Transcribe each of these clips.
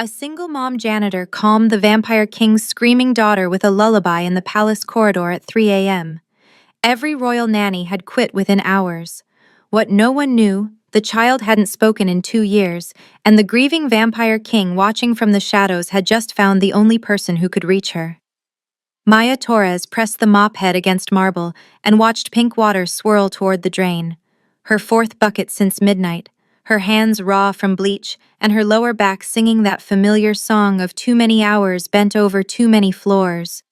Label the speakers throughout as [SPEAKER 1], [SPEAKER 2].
[SPEAKER 1] A single mom janitor calmed the Vampire King's screaming daughter with a lullaby in the palace corridor at 3 a.m. Every royal nanny had quit within hours. What no one knew, the child hadn't spoken in 2 years, and the grieving Vampire King watching from the shadows had just found the only person who could reach her. Maya Torres pressed the mop head against marble and watched pink water swirl toward the drain. Her fourth bucket since midnight, her hands raw from bleach, and her lower back singing that familiar song of too many hours bent over too many floors.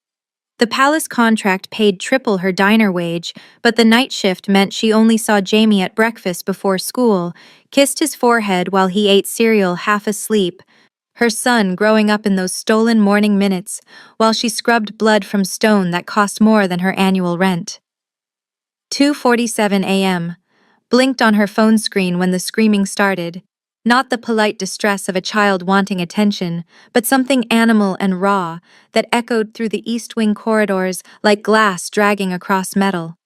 [SPEAKER 1] The palace contract paid triple her diner wage, but the night shift meant she only saw Jamie at breakfast before school, kissed his forehead while he ate cereal half asleep, her son growing up in those stolen morning minutes, while she scrubbed blood from stone that cost more than her annual rent. 2:47 a.m. Blinked on her phone screen when the screaming started. Not the polite distress of a child wanting attention, but something animal and raw that echoed through the East Wing corridors like glass dragging across metal.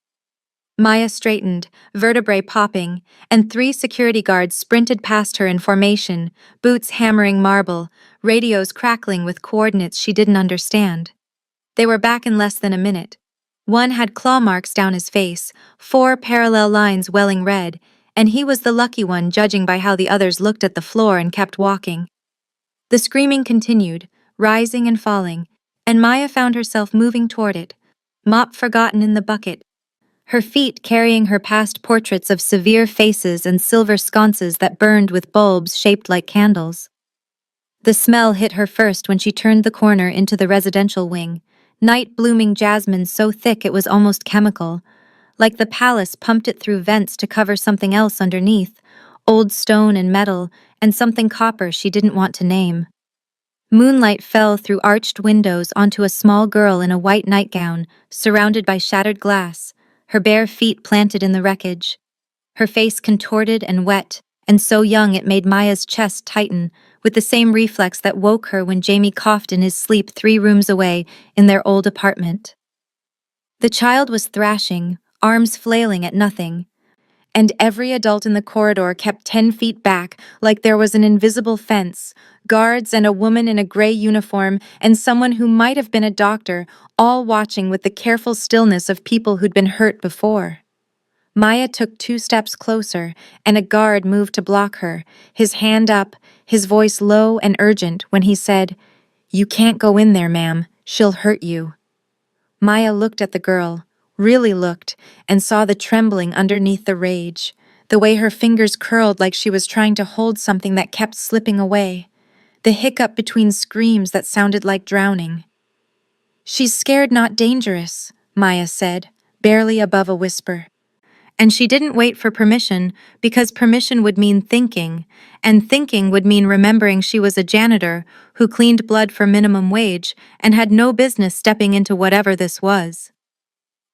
[SPEAKER 1] Maya straightened, vertebrae popping, and 3 security guards sprinted past her in formation, boots hammering marble, radios crackling with coordinates she didn't understand. They were back in less than a minute. One had claw marks down his face, 4 parallel lines welling red, and he was the lucky one judging by how the others looked at the floor and kept walking. The screaming continued, rising and falling, and Maya found herself moving toward it, mop forgotten in the bucket, her feet carrying her past portraits of severe faces and silver sconces that burned with bulbs shaped like candles. The smell hit her first when she turned the corner into the residential wing, night-blooming jasmine so thick it was almost chemical, like the palace pumped it through vents to cover something else underneath, old stone and metal, and something copper she didn't want to name. Moonlight fell through arched windows onto a small girl in a white nightgown, surrounded by shattered glass, her bare feet planted in the wreckage. Her face contorted and wet, and so young it made Maya's chest tighten, with the same reflex that woke her when Jamie coughed in his sleep 3 rooms away in their old apartment. The child was thrashing, arms flailing at nothing, and every adult in the corridor kept 10 feet back like there was an invisible fence, guards and a woman in a gray uniform and someone who might have been a doctor, all watching with the careful stillness of people who'd been hurt before. Maya took 2 steps closer, and a guard moved to block her, his hand up, his voice low and urgent when he said, "You can't go in there, ma'am. She'll hurt you." Maya looked at the girl, really looked, and saw the trembling underneath the rage, the way her fingers curled like she was trying to hold something that kept slipping away, the hiccup between screams that sounded like drowning. "She's scared, not dangerous," Maya said, barely above a whisper. And she didn't wait for permission, because permission would mean thinking, and thinking would mean remembering she was a janitor who cleaned blood for minimum wage and had no business stepping into whatever this was.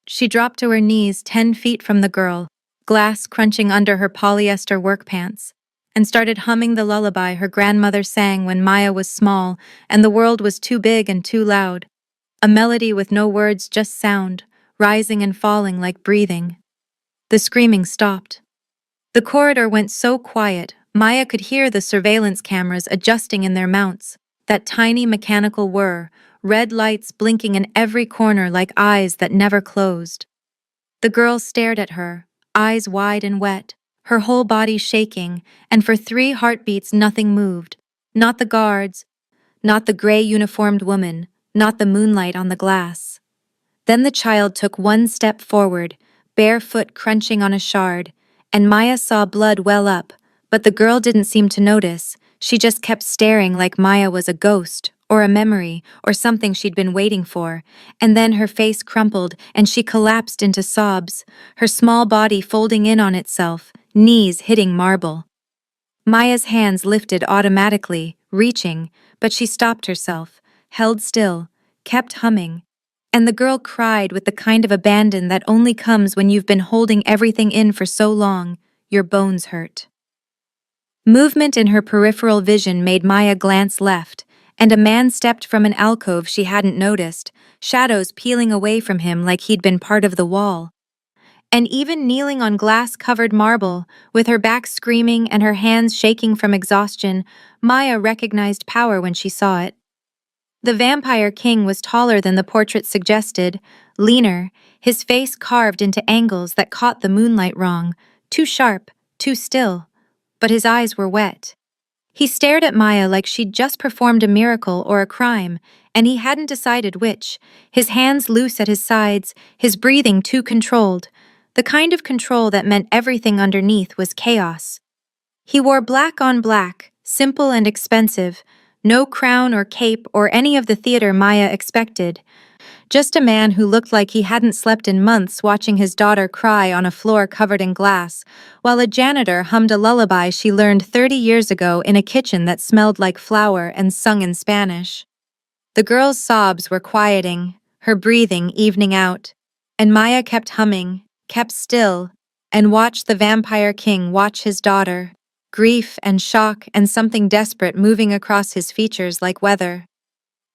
[SPEAKER 1] She dropped to her knees 10 feet from the girl, glass crunching under her polyester work pants, and started humming the lullaby her grandmother sang when Maya was small and the world was too big and too loud, a melody with no words, just sound, rising and falling like breathing. The screaming stopped. The corridor went so quiet, Maya could hear the surveillance cameras adjusting in their mounts, that tiny mechanical whir, red lights blinking in every corner like eyes that never closed. The girl stared at her, eyes wide and wet, her whole body shaking, and for 3 heartbeats nothing moved. Not the guards, not the gray uniformed woman, not the moonlight on the glass. Then the child took 1 step forward, bare foot crunching on a shard, and Maya saw blood well up, but the girl didn't seem to notice. She just kept staring like Maya was a ghost, or a memory, or something she'd been waiting for, and then her face crumpled and she collapsed into sobs, her small body folding in on itself, knees hitting marble. Maya's hands lifted automatically, reaching, but she stopped herself, held still, kept humming, and the girl cried with the kind of abandon that only comes when you've been holding everything in for so long, your bones hurt. Movement in her peripheral vision made Maya glance left, and a man stepped from an alcove she hadn't noticed, shadows peeling away from him like he'd been part of the wall. And even kneeling on glass-covered marble, with her back screaming and her hands shaking from exhaustion, Maya recognized power when she saw it. The vampire king was taller than the portrait suggested, leaner, his face carved into angles that caught the moonlight wrong, too sharp, too still. But his eyes were wet. He stared at Maya like she'd just performed a miracle or a crime, and he hadn't decided which, his hands loose at his sides, his breathing too controlled, the kind of control that meant everything underneath was chaos. He wore black on black, simple and expensive, no crown or cape or any of the theater Maya expected. Just a man who looked like he hadn't slept in months watching his daughter cry on a floor covered in glass, while a janitor hummed a lullaby she learned 30 years ago in a kitchen that smelled like flour and sung in Spanish. The girl's sobs were quieting, her breathing evening out, and Maya kept humming, kept still, and watched the vampire king watch his daughter, grief and shock and something desperate moving across his features like weather.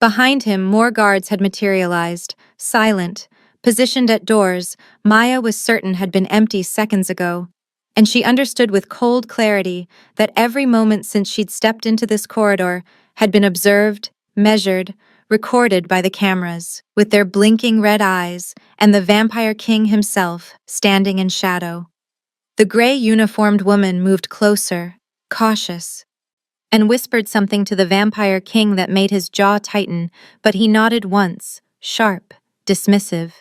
[SPEAKER 1] Behind him, more guards had materialized, silent, positioned at doors Maya was certain had been empty seconds ago, and she understood with cold clarity that every moment since she'd stepped into this corridor had been observed, measured, recorded by the cameras, with their blinking red eyes and the vampire king himself standing in shadow. The gray uniformed woman moved closer, cautious, and whispered something to the vampire king that made his jaw tighten, but he nodded once, sharp, dismissive.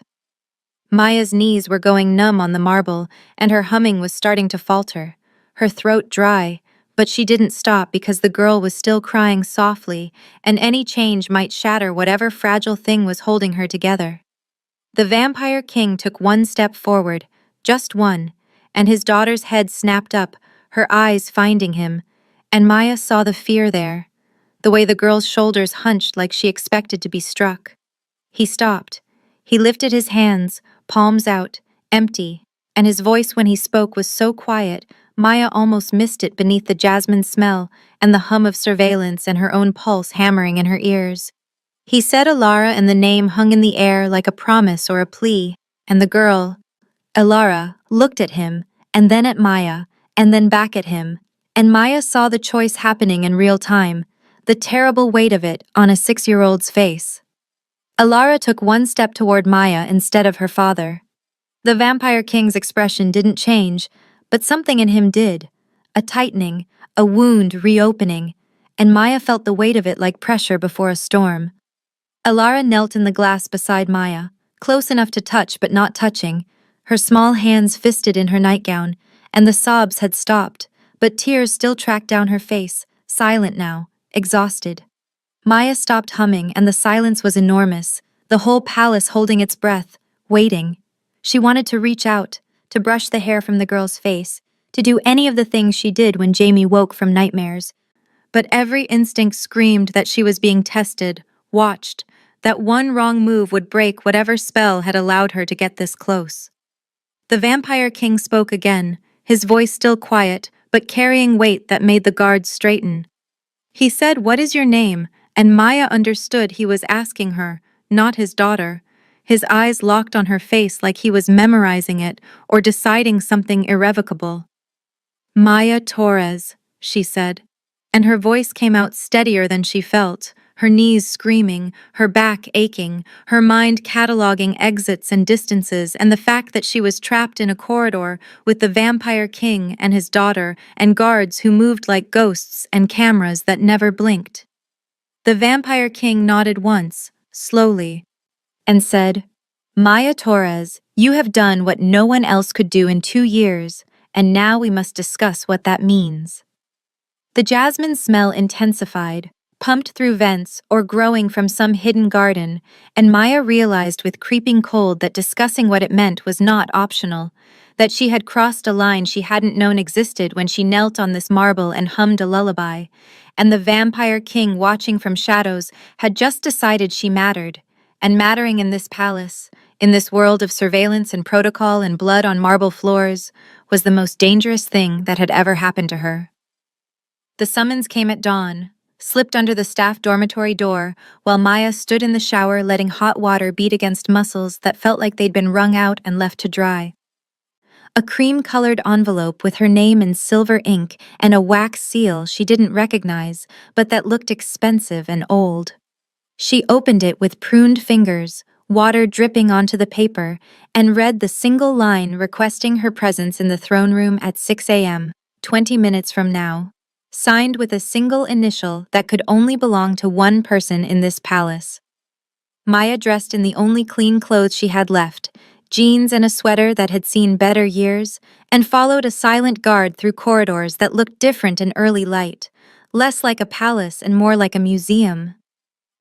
[SPEAKER 1] Maya's knees were going numb on the marble, and her humming was starting to falter, her throat dry, but she didn't stop because the girl was still crying softly, and any change might shatter whatever fragile thing was holding her together. The vampire king took one step forward, just one, and his daughter's head snapped up, her eyes finding him, and Maya saw the fear there, the way the girl's shoulders hunched like she expected to be struck. He stopped. He lifted his hands, palms out, empty, and his voice when he spoke was so quiet, Maya almost missed it beneath the jasmine smell and the hum of surveillance and her own pulse hammering in her ears. He said Alara, and the name hung in the air like a promise or a plea, and the girl, Alara, looked at him, and then at Maya, and then back at him, and Maya saw the choice happening in real time, the terrible weight of it on a 6-year-old's face. Alara took one step toward Maya instead of her father. The vampire king's expression didn't change, but something in him did, a tightening, a wound reopening, and Maya felt the weight of it like pressure before a storm. Alara knelt in the glass beside Maya, close enough to touch but not touching, her small hands fisted in her nightgown, and the sobs had stopped, but tears still tracked down her face, silent now, exhausted. Maya stopped humming, and the silence was enormous, the whole palace holding its breath, waiting. She wanted to reach out, to brush the hair from the girl's face, to do any of the things she did when Jamie woke from nightmares. But every instinct screamed that she was being tested, watched, that one wrong move would break whatever spell had allowed her to get this close. The vampire king spoke again, his voice still quiet, but carrying weight that made the guards straighten. He said, "What is your name?" And Maya understood he was asking her, not his daughter. His eyes locked on her face like he was memorizing it or deciding something irrevocable. "Maya Torres," she said, and her voice came out steadier than she felt, her knees screaming, her back aching, her mind cataloging exits and distances and the fact that she was trapped in a corridor with the vampire king and his daughter and guards who moved like ghosts and cameras that never blinked. The vampire king nodded once, slowly, and said, "Maya Torres, you have done what no one else could do in 2 years, and now we must discuss what that means." The jasmine smell intensified, pumped through vents or growing from some hidden garden, and Maya realized with creeping cold that discussing what it meant was not optional, that she had crossed a line she hadn't known existed when she knelt on this marble and hummed a lullaby, and the vampire king watching from shadows had just decided she mattered, and mattering in this palace, in this world of surveillance and protocol and blood on marble floors, was the most dangerous thing that had ever happened to her. The summons came at dawn, slipped under the staff dormitory door, while Maya stood in the shower letting hot water beat against muscles that felt like they'd been wrung out and left to dry. a cream-colored envelope with her name in silver ink and a wax seal she didn't recognize, but that looked expensive and old. She opened it with pruned fingers, water dripping onto the paper, and read the single line requesting her presence in the throne room at 6 a.m., 20 minutes from now. Signed with a single initial that could only belong to one person in this palace. Maya dressed in the only clean clothes she had left, jeans and a sweater that had seen better years, and followed a silent guard through corridors that looked different in early light, less like a palace and more like a museum.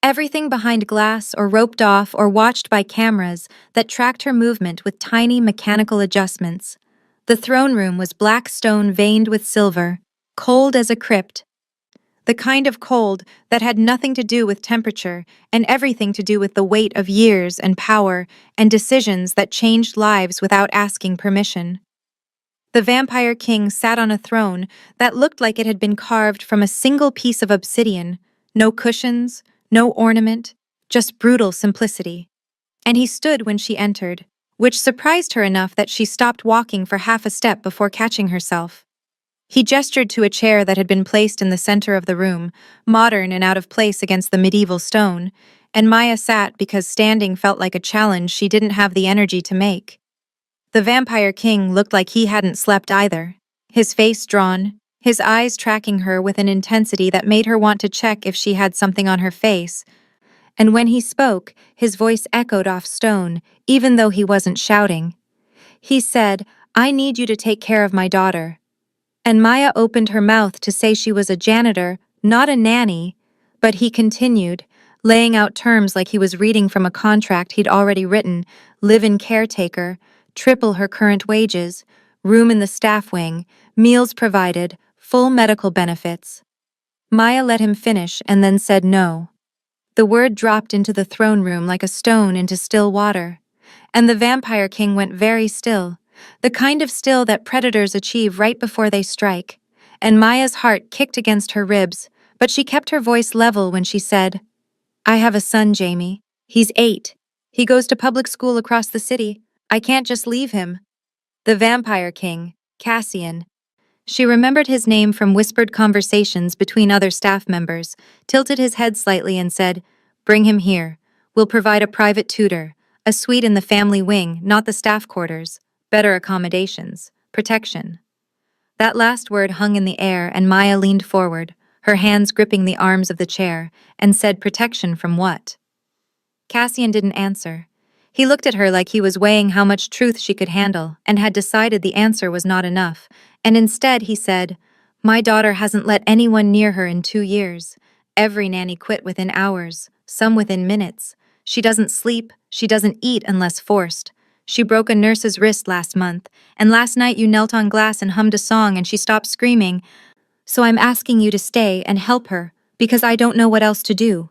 [SPEAKER 1] Everything behind glass or roped off or watched by cameras that tracked her movement with tiny mechanical adjustments. The throne room was black stone veined with silver, cold as a crypt. The kind of cold that had nothing to do with temperature and everything to do with the weight of years and power and decisions that changed lives without asking permission. The Vampire King sat on a throne that looked like it had been carved from a single piece of obsidian, no cushions, no ornament, just brutal simplicity. And he stood when she entered, which surprised her enough that she stopped walking for half a step before catching herself. He gestured to a chair that had been placed in the center of the room, modern and out of place against the medieval stone, and Maya sat because standing felt like a challenge she didn't have the energy to make. The Vampire King looked like he hadn't slept either, his face drawn, his eyes tracking her with an intensity that made her want to check if she had something on her face. And when he spoke, his voice echoed off stone, even though he wasn't shouting. He said, "I need you to take care of my daughter." And Maya opened her mouth to say she was a janitor, not a nanny, but he continued, laying out terms like he was reading from a contract he'd already written: live-in caretaker, triple her current wages, room in the staff wing, meals provided, full medical benefits. Maya let him finish and then said no. The word dropped into the throne room like a stone into still water, and the Vampire King went very still, the kind of still that predators achieve right before they strike, and Maya's heart kicked against her ribs, but she kept her voice level when she said, "I have a son, Jamie. He's 8. He goes to public school across the city. I can't just leave him." The Vampire King, Cassian. She remembered his name from whispered conversations between other staff members, tilted his head slightly and said, "Bring him here. We'll provide a private tutor, a suite in the family wing, not the staff quarters, better accommodations, protection." That last word hung in the air and Maya leaned forward, her hands gripping the arms of the chair, and said, "Protection from what?" Cassian didn't answer. He looked at her like he was weighing how much truth she could handle and had decided the answer was not enough, and instead he said, "My daughter hasn't let anyone near her in 2 years. Every nanny quit within hours, some within minutes. She doesn't sleep, she doesn't eat unless forced. She broke a nurse's wrist last month, and last night you knelt on glass and hummed a song and she stopped screaming. So I'm asking you to stay and help her, because I don't know what else to do."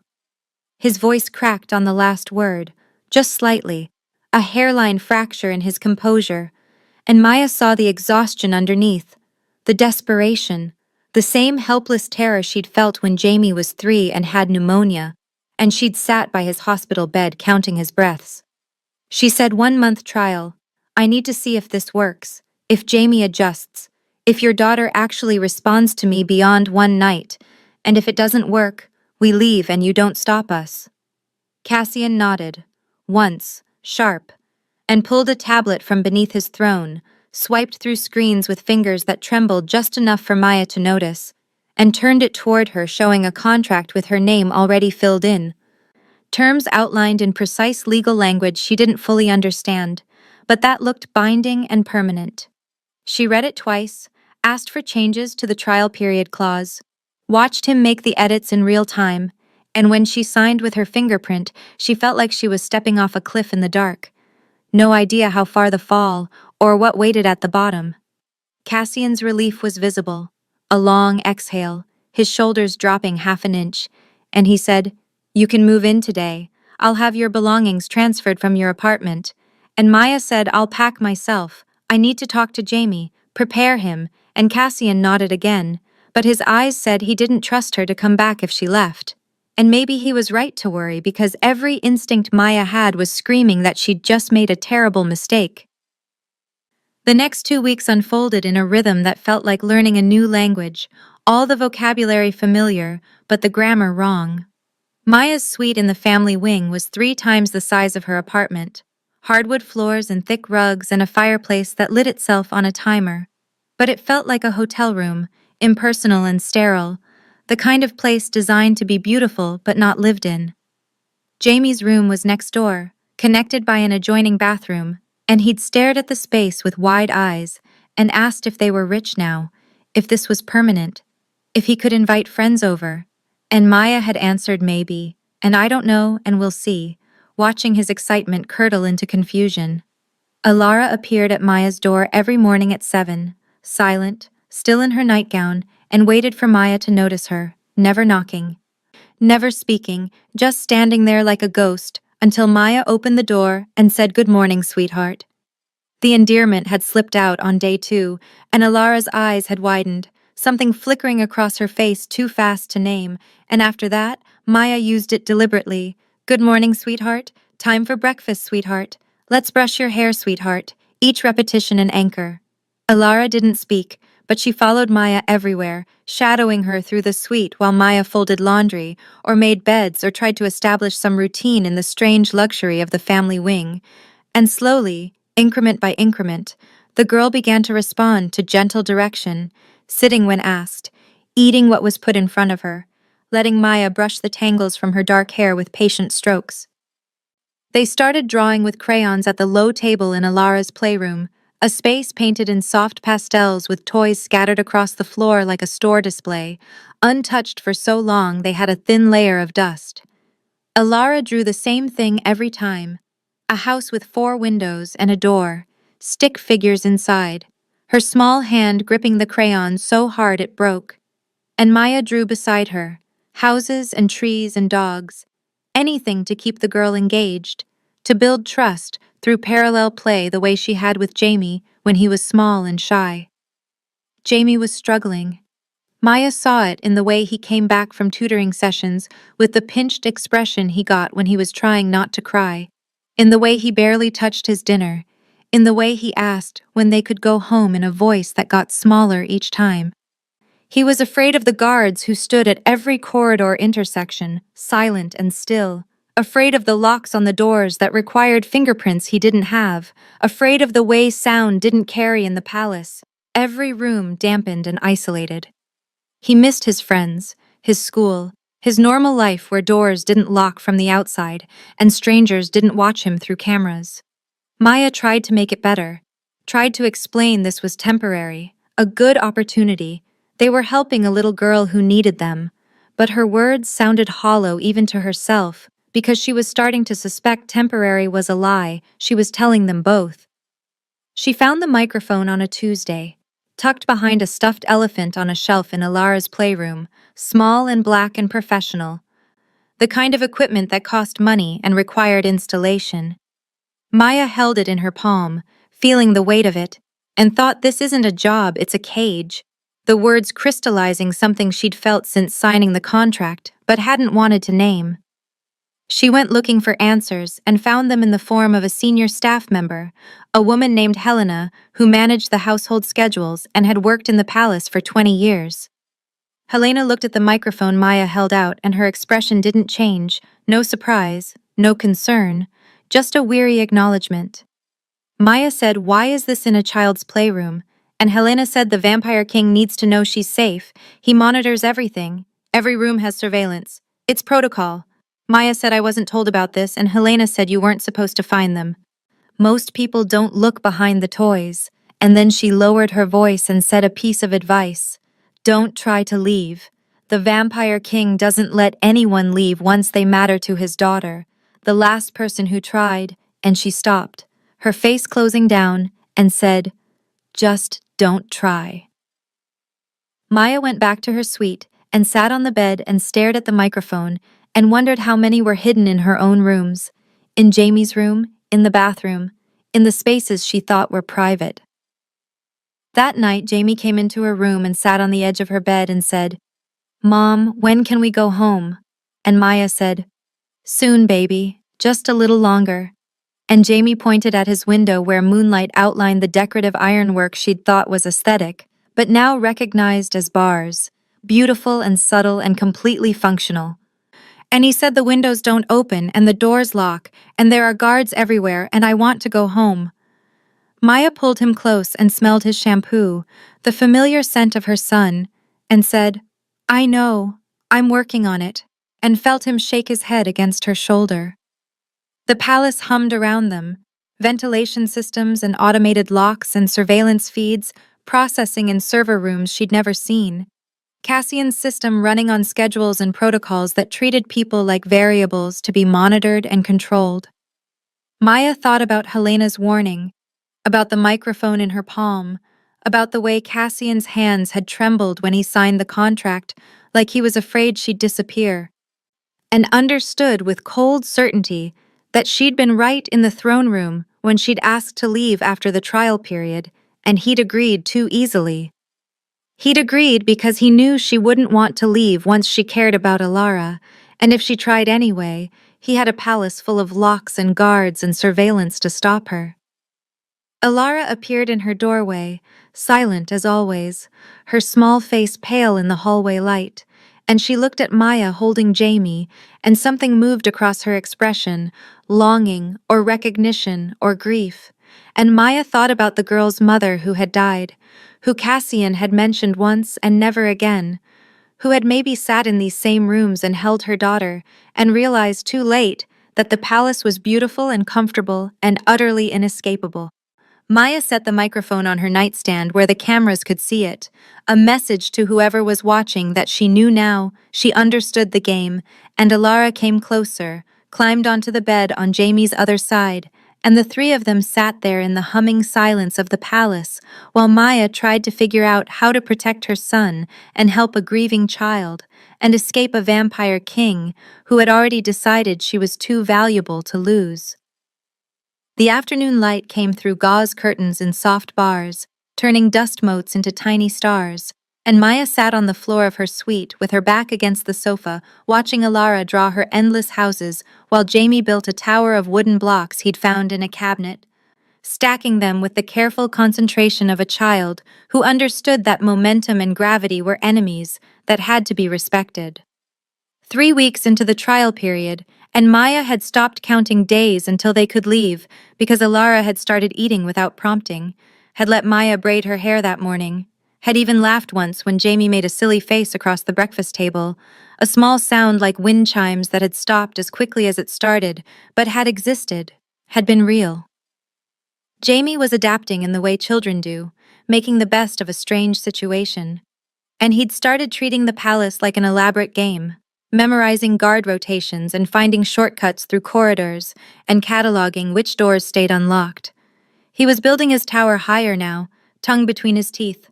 [SPEAKER 1] His voice cracked on the last word, just slightly, a hairline fracture in his composure, and Maya saw the exhaustion underneath, the desperation, the same helpless terror she'd felt when Jamie was 3 and had pneumonia, and she'd sat by his hospital bed counting his breaths. She said, "1-month trial. I need to see if this works, if Jamie adjusts, if your daughter actually responds to me beyond one night, and if it doesn't work, we leave and you don't stop us." Cassian nodded, once, sharp, and pulled a tablet from beneath his throne, swiped through screens with fingers that trembled just enough for Maya to notice, and turned it toward her, showing a contract with her name already filled in. Terms outlined in precise legal language she didn't fully understand, but that looked binding and permanent. She read it twice, asked for changes to the trial period clause, watched him make the edits in real time, and when she signed with her fingerprint, she felt like she was stepping off a cliff in the dark. No idea how far the fall, or what waited at the bottom. Cassian's relief was visible, a long exhale, his shoulders dropping half an inch, and he said, "You can move in today. I'll have your belongings transferred from your apartment." And Maya said, "I'll pack myself. I need to talk to Jamie, prepare him," and Cassian nodded again, but his eyes said he didn't trust her to come back if she left. And maybe he was right to worry because every instinct Maya had was screaming that she'd just made a terrible mistake. The next 2 weeks unfolded in a rhythm that felt like learning a new language, all the vocabulary familiar, but the grammar wrong. Maya's suite in the family wing was 3 times the size of her apartment. Hardwood floors and thick rugs and a fireplace that lit itself on a timer. But it felt like a hotel room, impersonal and sterile, the kind of place designed to be beautiful but not lived in. Jamie's room was next door, connected by an adjoining bathroom, and he'd stared at the space with wide eyes and asked if they were rich now, if this was permanent, if he could invite friends over. And Maya had answered maybe, and I don't know and we'll see, watching his excitement curdle into confusion. Alara appeared at Maya's door every morning at 7, silent, still in her nightgown, and waited for Maya to notice her, never knocking, never speaking, just standing there like a ghost, until Maya opened the door and said good morning, sweetheart. The endearment had slipped out on day 2, and Alara's eyes had widened, something flickering across her face too fast to name, and after that, Maya used it deliberately. Good morning, sweetheart. Time for breakfast, sweetheart. Let's brush your hair, sweetheart. Each repetition an anchor. Alara didn't speak, but she followed Maya everywhere, shadowing her through the suite while Maya folded laundry, or made beds or tried to establish some routine in the strange luxury of the family wing. And slowly, increment by increment, the girl began to respond to gentle direction, sitting when asked, eating what was put in front of her, letting Maya brush the tangles from her dark hair with patient strokes. They started drawing with crayons at the low table in Alara's playroom, a space painted in soft pastels with toys scattered across the floor like a store display, untouched for so long they had a thin layer of dust. Alara drew the same thing every time, a house with 4 windows and a door, stick figures inside, her small hand gripping the crayon so hard it broke. And Maya drew beside her, houses and trees and dogs, anything to keep the girl engaged, to build trust through parallel play the way she had with Jamie when he was small and shy. Jamie was struggling. Maya saw it in the way he came back from tutoring sessions with the pinched expression he got when he was trying not to cry, in the way he barely touched his dinner, in the way he asked when they could go home in a voice that got smaller each time. He was afraid of the guards who stood at every corridor intersection, silent and still, afraid of the locks on the doors that required fingerprints he didn't have, afraid of the way sound didn't carry in the palace, every room dampened and isolated. He missed his friends, his school, his normal life where doors didn't lock from the outside and strangers didn't watch him through cameras. Maya tried to make it better, tried to explain this was temporary, a good opportunity. They were helping a little girl who needed them, but her words sounded hollow even to herself because she was starting to suspect temporary was a lie she was telling them both. She found the microphone on a Tuesday, tucked behind a stuffed elephant on a shelf in Alara's playroom, small and black and professional, the kind of equipment that cost money and required installation. Maya held it in her palm, feeling the weight of it, and thought this isn't a job, it's a cage, the words crystallizing something she'd felt since signing the contract but hadn't wanted to name. She went looking for answers and found them in the form of a senior staff member, a woman named Helena who managed the household schedules and had worked in the palace for 20 years. Helena looked at the microphone Maya held out and her expression didn't change, no surprise, no concern, just a weary acknowledgement. Maya said, "Why is this in a child's playroom?" And Helena said the Vampire King needs to know she's safe. He monitors everything. Every room has surveillance. It's protocol. Maya said I wasn't told about this, and Helena said you weren't supposed to find them. Most people don't look behind the toys. And then she lowered her voice and said a piece of advice. Don't try to leave. The Vampire King doesn't let anyone leave once they matter to his daughter. The last person who tried, and she stopped, her face closing down, and said, "Just don't try." Maya went back to her suite and sat on the bed and stared at the microphone and wondered how many were hidden in her own rooms, in Jamie's room, in the bathroom, in the spaces she thought were private. That night, Jamie came into her room and sat on the edge of her bed and said, "Mom, when can we go home?" And Maya said, "Soon, baby, just a little longer." And Jamie pointed at his window where moonlight outlined the decorative ironwork she'd thought was aesthetic, but now recognized as bars, beautiful and subtle and completely functional. And he said the windows don't open and the doors lock, and there are guards everywhere, and I want to go home. Maya pulled him close and smelled his shampoo, the familiar scent of her son, and said, I know, I'm working on it, and felt him shake his head against her shoulder. The palace hummed around them, ventilation systems and automated locks and surveillance feeds, processing in server rooms she'd never seen. Cassian's system running on schedules and protocols that treated people like variables to be monitored and controlled. Maya thought about Helena's warning, about the microphone in her palm, about the way Cassian's hands had trembled when he signed the contract, like he was afraid she'd disappear, and understood with cold certainty that she'd been right in the throne room when she'd asked to leave after the trial period, and he'd agreed too easily. He'd agreed because he knew she wouldn't want to leave once she cared about Alara, and if she tried anyway, he had a palace full of locks and guards and surveillance to stop her. Alara appeared in her doorway, silent as always, her small face pale in the hallway light, and she looked at Maya holding Jamie, and something moved across her expression, longing or recognition or grief. And Maya thought about the girl's mother who had died, who Cassian had mentioned once and never again, who had maybe sat in these same rooms and held her daughter, and realized too late that the palace was beautiful and comfortable and utterly inescapable. Maya set the microphone on her nightstand where the cameras could see it, a message to whoever was watching that she knew now, she understood the game, and Alara came closer, climbed onto the bed on Jamie's other side, and the three of them sat there in the humming silence of the palace, while Maya tried to figure out how to protect her son and help a grieving child, and escape a vampire king who had already decided she was too valuable to lose. The afternoon light came through gauze curtains in soft bars, turning dust motes into tiny stars, and Maya sat on the floor of her suite with her back against the sofa, watching Alara draw her endless houses while Jamie built a tower of wooden blocks he'd found in a cabinet, stacking them with the careful concentration of a child who understood that momentum and gravity were enemies that had to be respected. 3 weeks into the trial period, and Maya had stopped counting days until they could leave because Alara had started eating without prompting, had let Maya braid her hair that morning, had even laughed once when Jamie made a silly face across the breakfast table, a small sound like wind chimes that had stopped as quickly as it started, but had existed, had been real. Jamie was adapting in the way children do, making the best of a strange situation. And he'd started treating the palace like an elaborate game, memorizing guard rotations and finding shortcuts through corridors and cataloging which doors stayed unlocked. He was building his tower higher now, tongue between his teeth,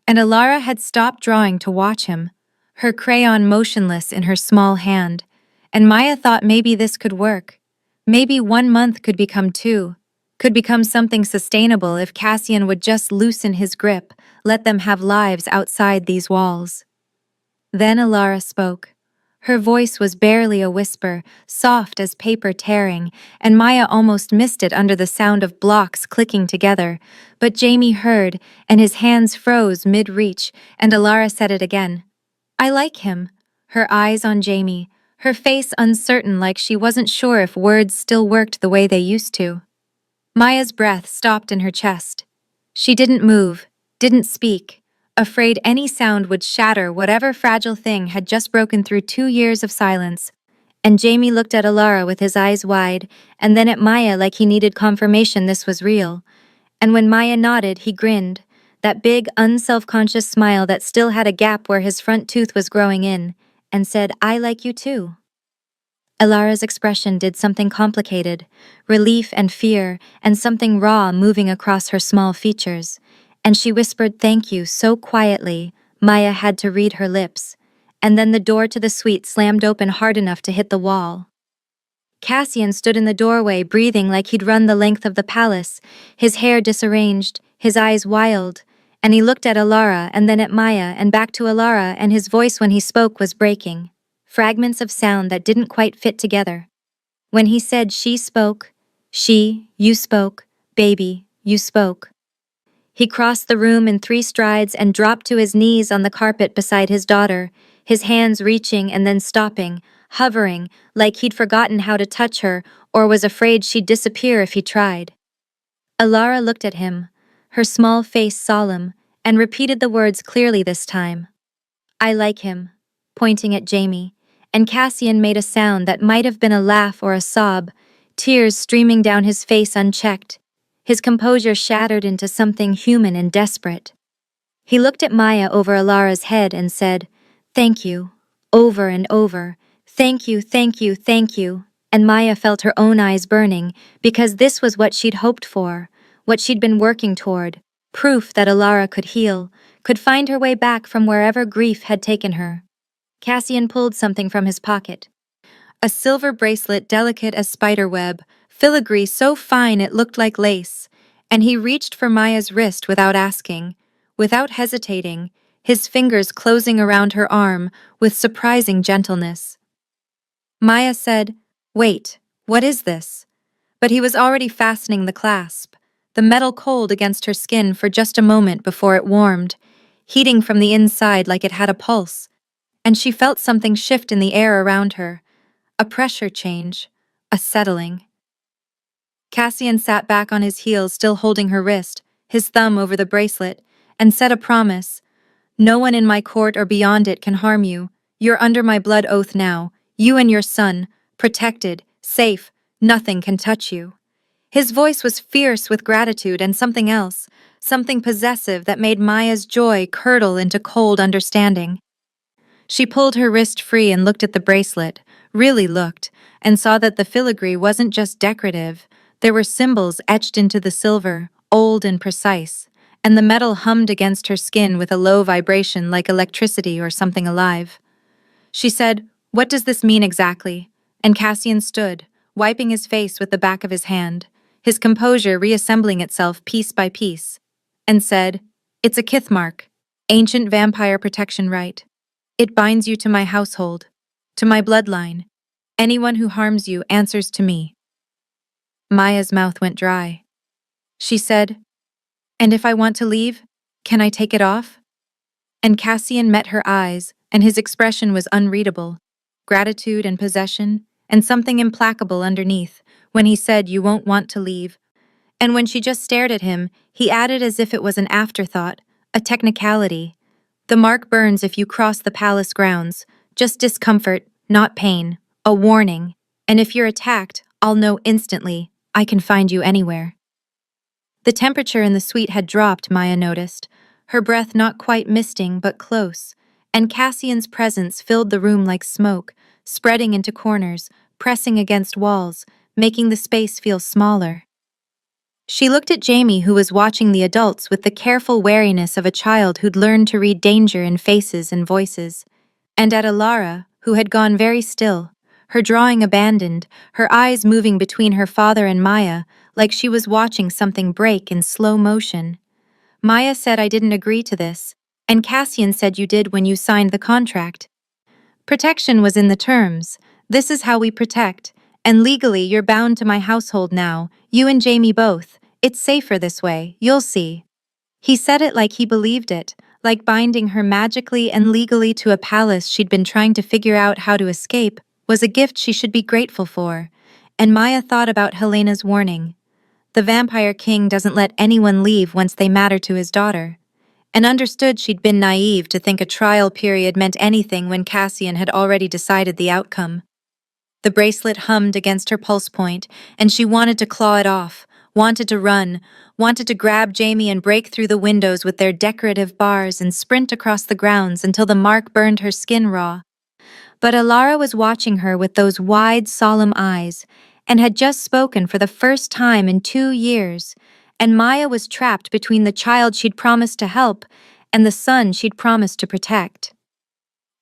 [SPEAKER 1] and Alara had stopped drawing to watch him, her crayon motionless in her small hand, and Maya thought maybe this could work. Maybe 1 month could become 2, could become something sustainable if Cassian would just loosen his grip, let them have lives outside these walls. Then Alara spoke. Her voice was barely a whisper, soft as paper tearing, and Maya almost missed it under the sound of blocks clicking together. But Jamie heard, and his hands froze mid-reach, and Alara said it again. I like him. Her eyes on Jamie, her face uncertain like she wasn't sure if words still worked the way they used to. Maya's breath stopped in her chest. She didn't move, didn't speak, afraid any sound would shatter whatever fragile thing had just broken through 2 years of silence. And Jamie looked at Alara with his eyes wide, and then at Maya like he needed confirmation this was real. And when Maya nodded, he grinned, that big, unself-conscious smile that still had a gap where his front tooth was growing in, and said, I like you too. Alara's expression did something complicated, relief and fear, and something raw moving across her small features. And she whispered thank you so quietly, Maya had to read her lips, and then the door to the suite slammed open hard enough to hit the wall. Cassian stood in the doorway, breathing like he'd run the length of the palace, his hair disarranged, his eyes wild, and he looked at Alara and then at Maya and back to Alara, and his voice when he spoke was breaking, fragments of sound that didn't quite fit together. When he said she spoke, You spoke. Baby, you spoke. He crossed the room in 3 strides and dropped to his knees on the carpet beside his daughter, his hands reaching and then stopping, hovering, like he'd forgotten how to touch her or was afraid she'd disappear if he tried. Alara looked at him, her small face solemn, and repeated the words clearly this time. I like him, pointing at Jamie, and Cassian made a sound that might have been a laugh or a sob, tears streaming down his face unchecked, his composure shattered into something human and desperate. He looked at Maya over Alara's head and said, Thank you, over and over, thank you, thank you, thank you, and Maya felt her own eyes burning because this was what she'd hoped for, what she'd been working toward, proof that Alara could heal, could find her way back from wherever grief had taken her. Cassian pulled something from his pocket. A silver bracelet delicate as spiderweb, filigree so fine it looked like lace, and he reached for Maya's wrist without asking, without hesitating, his fingers closing around her arm with surprising gentleness. Maya said, Wait, what is this? But he was already fastening the clasp, the metal cold against her skin for just a moment before it warmed, heating from the inside like it had a pulse, and she felt something shift in the air around her, a pressure change, a settling. Cassian sat back on his heels, still holding her wrist, his thumb over the bracelet, and said a promise. No one in my court or beyond it can harm you. You're under my blood oath now, you and your son, protected, safe, nothing can touch you. His voice was fierce with gratitude and something else, something possessive that made Maya's joy curdle into cold understanding. She pulled her wrist free and looked at the bracelet, really looked, and saw that the filigree wasn't just decorative. There were symbols etched into the silver, old and precise, and the metal hummed against her skin with a low vibration like electricity or something alive. She said, What does this mean exactly? And Cassian stood, wiping his face with the back of his hand, his composure reassembling itself piece by piece, and said, It's a kith mark, ancient vampire protection rite. It binds you to my household, to my bloodline. Anyone who harms you answers to me. Maya's mouth went dry. She said, And if I want to leave, can I take it off? And Cassian met her eyes, and his expression was unreadable, gratitude and possession, and something implacable underneath, when he said you won't want to leave. And when she just stared at him, he added as if it was an afterthought, a technicality. The mark burns if you cross the palace grounds, just discomfort, not pain, a warning, and if you're attacked, I'll know instantly, I can find you anywhere. The temperature in the suite had dropped, Maya noticed, her breath not quite misting but close, and Cassian's presence filled the room like smoke, spreading into corners, pressing against walls, making the space feel smaller. She looked at Jamie, who was watching the adults with the careful wariness of a child who'd learned to read danger in faces and voices, and at Alara, who had gone very still, her drawing abandoned, her eyes moving between her father and Maya, like she was watching something break in slow motion. Maya said I didn't agree to this, and Cassian said you did when you signed the contract. Protection was in the terms. This is how we protect. And legally, you're bound to my household now, you and Jamie both. It's safer this way, you'll see. He said it like he believed it, like binding her magically and legally to a palace she'd been trying to figure out how to escape was a gift she should be grateful for. And Maya thought about Helena's warning. The Vampire King doesn't let anyone leave once they matter to his daughter. And understood she'd been naive to think a trial period meant anything when Cassian had already decided the outcome. The bracelet hummed against her pulse point, and she wanted to claw it off, wanted to run, wanted to grab Jamie and break through the windows with their decorative bars and sprint across the grounds until the mark burned her skin raw. But Alara was watching her with those wide, solemn eyes, and had just spoken for the first time in 2 years, and Maya was trapped between the child she'd promised to help and the son she'd promised to protect.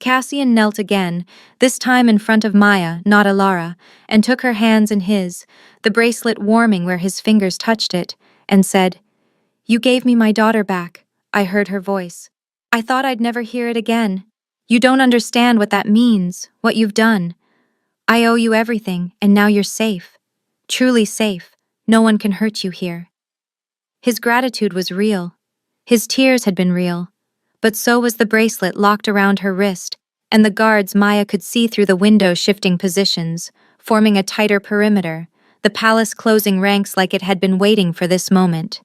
[SPEAKER 1] Cassian knelt again, this time in front of Maya, not Alara, and took her hands in his, the bracelet warming where his fingers touched it, and said, You gave me my daughter back, I heard her voice. I thought I'd never hear it again. You don't understand what that means, what you've done. I owe you everything, and now you're safe. Truly safe. No one can hurt you here. His gratitude was real. His tears had been real. But so was the bracelet locked around her wrist, and the guards Maya could see through the window shifting positions, forming a tighter perimeter, the palace closing ranks like it had been waiting for this moment.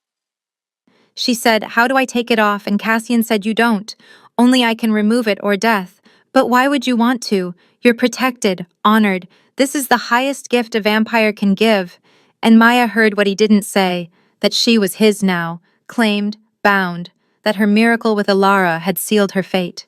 [SPEAKER 1] She said, "How do I take it off?" And Cassian said, "You don't. Only I can remove it or death. But why would you want to? You're protected, honored. This is the highest gift a vampire can give." And Maya heard what he didn't say, that she was his now, claimed, bound, that her miracle with Alara had sealed her fate.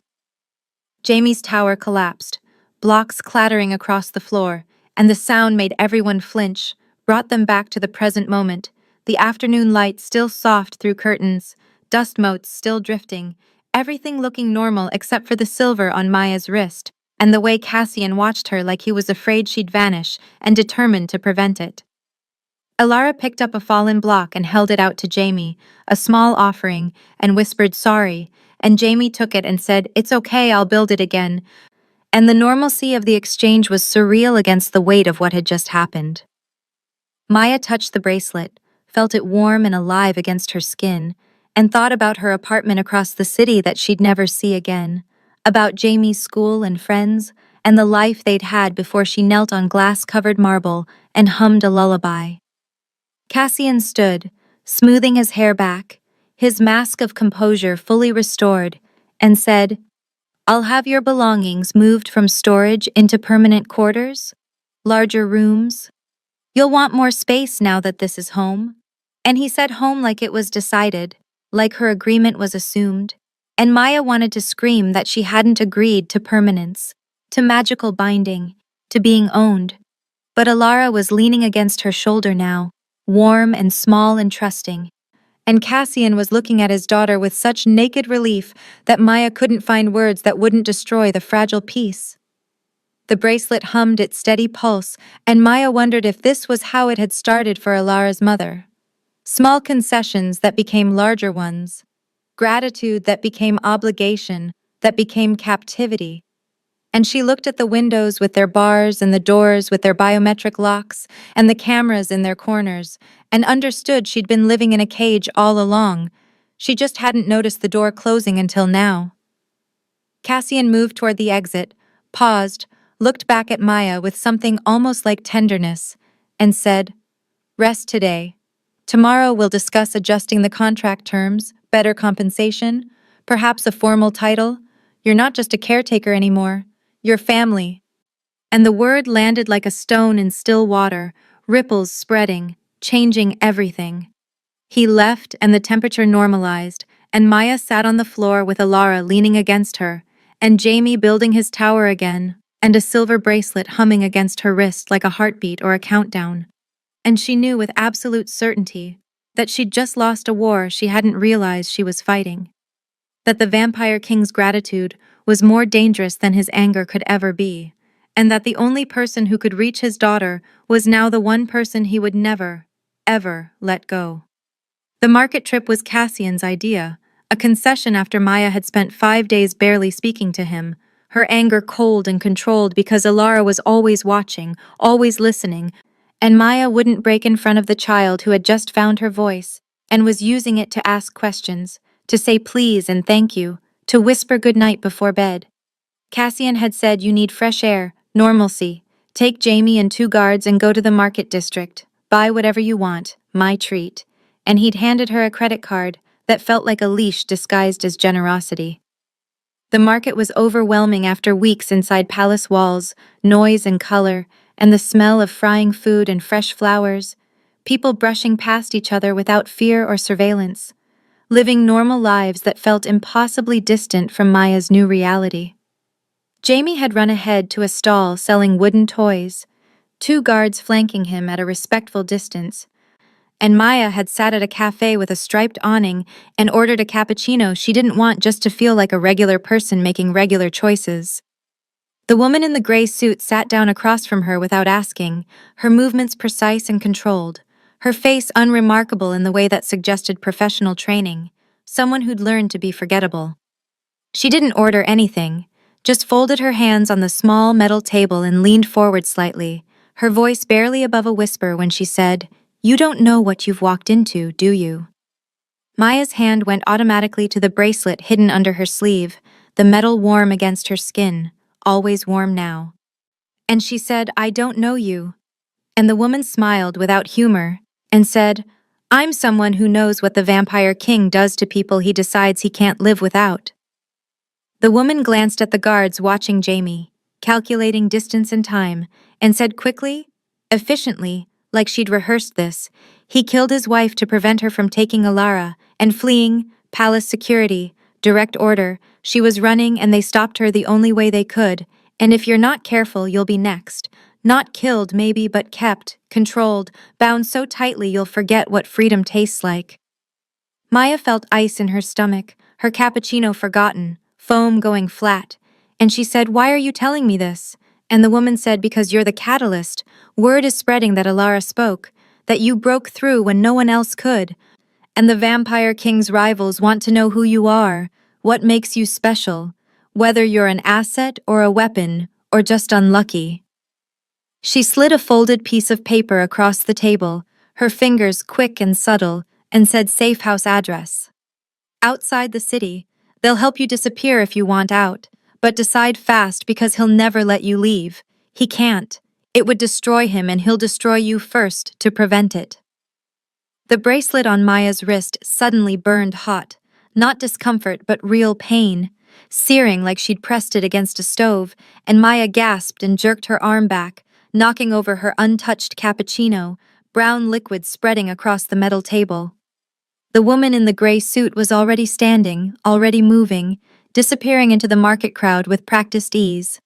[SPEAKER 1] Jamie's tower collapsed, blocks clattering across the floor, and the sound made everyone flinch, brought them back to the present moment, the afternoon light still soft through curtains, dust motes still drifting, everything looking normal except for the silver on Maya's wrist, and the way Cassian watched her like he was afraid she'd vanish and determined to prevent it. Alara picked up a fallen block and held it out to Jamie, a small offering, and whispered sorry, and Jamie took it and said, "It's okay, I'll build it again." And the normalcy of the exchange was surreal against the weight of what had just happened. Maya touched the bracelet, felt it warm and alive against her skin, and thought about her apartment across the city that she'd never see again, about Jamie's school and friends, and the life they'd had before she knelt on glass-covered marble and hummed a lullaby. Cassian stood, smoothing his hair back, his mask of composure fully restored, and said, "I'll have your belongings moved from storage into permanent quarters? Larger rooms? You'll want more space now that this is home." And he said home like it was decided, like her agreement was assumed, and Maya wanted to scream that she hadn't agreed to permanence, to magical binding, to being owned. But Alara was leaning against her shoulder now, warm and small and trusting, and Cassian was looking at his daughter with such naked relief that Maya couldn't find words that wouldn't destroy the fragile peace. The bracelet hummed its steady pulse, and Maya wondered if this was how it had started for Alara's mother. Small concessions that became larger ones, gratitude that became obligation, that became captivity. And she looked at the windows with their bars and the doors with their biometric locks and the cameras in their corners, and understood she'd been living in a cage all along. She just hadn't noticed the door closing until now. Cassian moved toward the exit, paused, looked back at Maya with something almost like tenderness, and said, "Rest today. Tomorrow we'll discuss adjusting the contract terms, better compensation, perhaps a formal title. You're not just a caretaker anymore. You're family." And the word landed like a stone in still water, ripples spreading, changing everything. He left and the temperature normalized, and Maya sat on the floor with Alara leaning against her, and Jamie building his tower again, and a silver bracelet humming against her wrist like a heartbeat or a countdown. And she knew with absolute certainty that she'd just lost a war she hadn't realized she was fighting. That the Vampire King's gratitude was more dangerous than his anger could ever be, and that the only person who could reach his daughter was now the one person he would never, ever let go. The market trip was Cassian's idea, a concession after Maya had spent 5 days barely speaking to him, her anger cold and controlled because Alara was always watching, always listening, and Maya wouldn't break in front of the child who had just found her voice and was using it to ask questions, to say please and thank you, to whisper goodnight before bed. Cassian had said, "You need fresh air, normalcy. Take Jamie and 2 guards and go to the market district. Buy whatever you want, my treat." And he'd handed her a credit card that felt like a leash disguised as generosity. The market was overwhelming after weeks inside palace walls, noise and color, and the smell of frying food and fresh flowers, people brushing past each other without fear or surveillance, living normal lives that felt impossibly distant from Maya's new reality. Jamie had run ahead to a stall selling wooden toys, 2 guards flanking him at a respectful distance, and Maya had sat at a cafe with a striped awning and ordered a cappuccino she didn't want just to feel like a regular person making regular choices. The woman in the gray suit sat down across from her without asking, her movements precise and controlled, her face unremarkable in the way that suggested professional training, someone who'd learned to be forgettable. She didn't order anything, just folded her hands on the small metal table and leaned forward slightly, her voice barely above a whisper when she said, You don't know what you've walked into, do you? Maya's hand went automatically to the bracelet hidden under her sleeve, the metal warm against her skin, always warm now. And she said, I don't know you. And the woman smiled without humor and said, I'm someone who knows what the Vampire King does to people he decides he can't live without. The woman glanced at the guards watching Jamie, calculating distance and time, and said quickly, efficiently, like she'd rehearsed this, he killed his wife to prevent her from taking Alara and fleeing, palace security, direct order, she was running and they stopped her the only way they could, and if you're not careful, you'll be next. Not killed, maybe, but kept, controlled, bound so tightly you'll forget what freedom tastes like. Maya felt ice in her stomach, her cappuccino forgotten, foam going flat, and she said, Why are you telling me this? And the woman said, Because you're the catalyst. Word is spreading that Alara spoke, that you broke through when no one else could, and the Vampire King's rivals want to know who you are, what makes you special, whether you're an asset or a weapon, or just unlucky. She slid a folded piece of paper across the table, her fingers quick and subtle, and said safe house address. Outside the city, they'll help you disappear if you want out, but decide fast because he'll never let you leave. He can't. It would destroy him and he'll destroy you first to prevent it. The bracelet on Maya's wrist suddenly burned hot, not discomfort but real pain, searing like she'd pressed it against a stove, and Maya gasped and jerked her arm back, knocking over her untouched cappuccino, brown liquid spreading across the metal table. The woman in the gray suit was already standing, already moving, disappearing into the market crowd with practiced ease.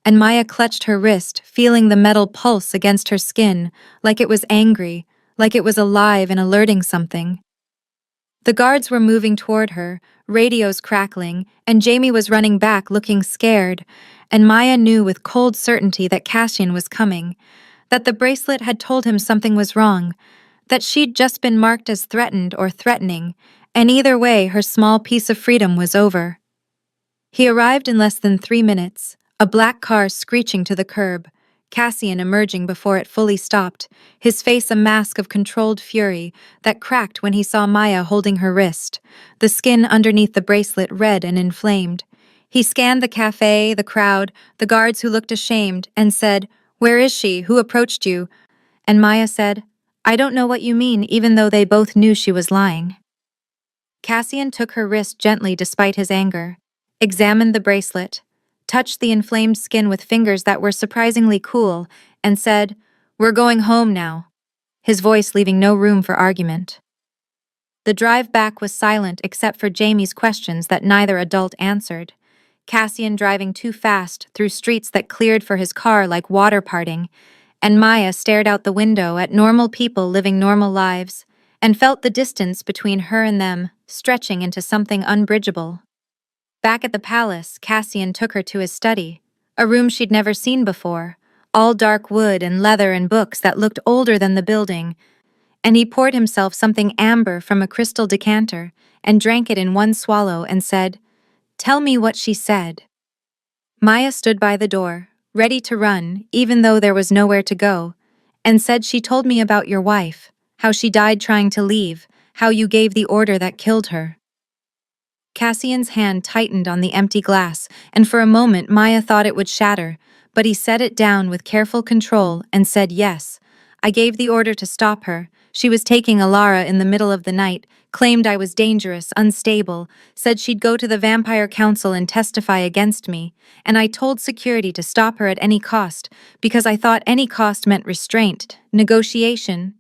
[SPEAKER 1] And Maya clutched her wrist, feeling the metal pulse against her skin, like it was angry, like it was alive and alerting something. The guards were moving toward her, radios crackling, and Jamie was running back looking scared, and Maya knew with cold certainty that Cassian was coming, that the bracelet had told him something was wrong, that she'd just been marked as threatened or threatening, and either way her small piece of freedom was over. He arrived in less than 3 minutes, a black car screeching to the curb, Cassian emerging before it fully stopped, his face a mask of controlled fury that cracked when he saw Maya holding her wrist, the skin underneath the bracelet red and inflamed. He scanned the cafe, the crowd, the guards who looked ashamed, and said, Where is she? Who approached you? And Maya said, I don't know what you mean, even though they both knew she was lying. Cassian took her wrist gently despite his anger, examined the bracelet, touched the inflamed skin with fingers that were surprisingly cool, and said, We're going home now, his voice leaving no room for argument. The drive back was silent except for Jamie's questions that neither adult answered, Cassian driving too fast through streets that cleared for his car like water parting, and Maya stared out the window at normal people living normal lives, and felt the distance between her and them stretching into something unbridgeable. Back at the palace, Cassian took her to his study, a room she'd never seen before, all dark wood and leather and books that looked older than the building, and he poured himself something amber from a crystal decanter and drank it in one swallow and said, Tell me what she said. Maya stood by the door, ready to run, even though there was nowhere to go, and said she told me about your wife, how she died trying to leave, how you gave the order that killed her. Cassian's hand tightened on the empty glass, and for a moment Maya thought it would shatter, but he set it down with careful control and said yes. I gave the order to stop her. She was taking Alara in the middle of the night, claimed I was dangerous, unstable, said she'd go to the Vampire Council and testify against me, and I told security to stop her at any cost, because I thought any cost meant restraint, negotiation.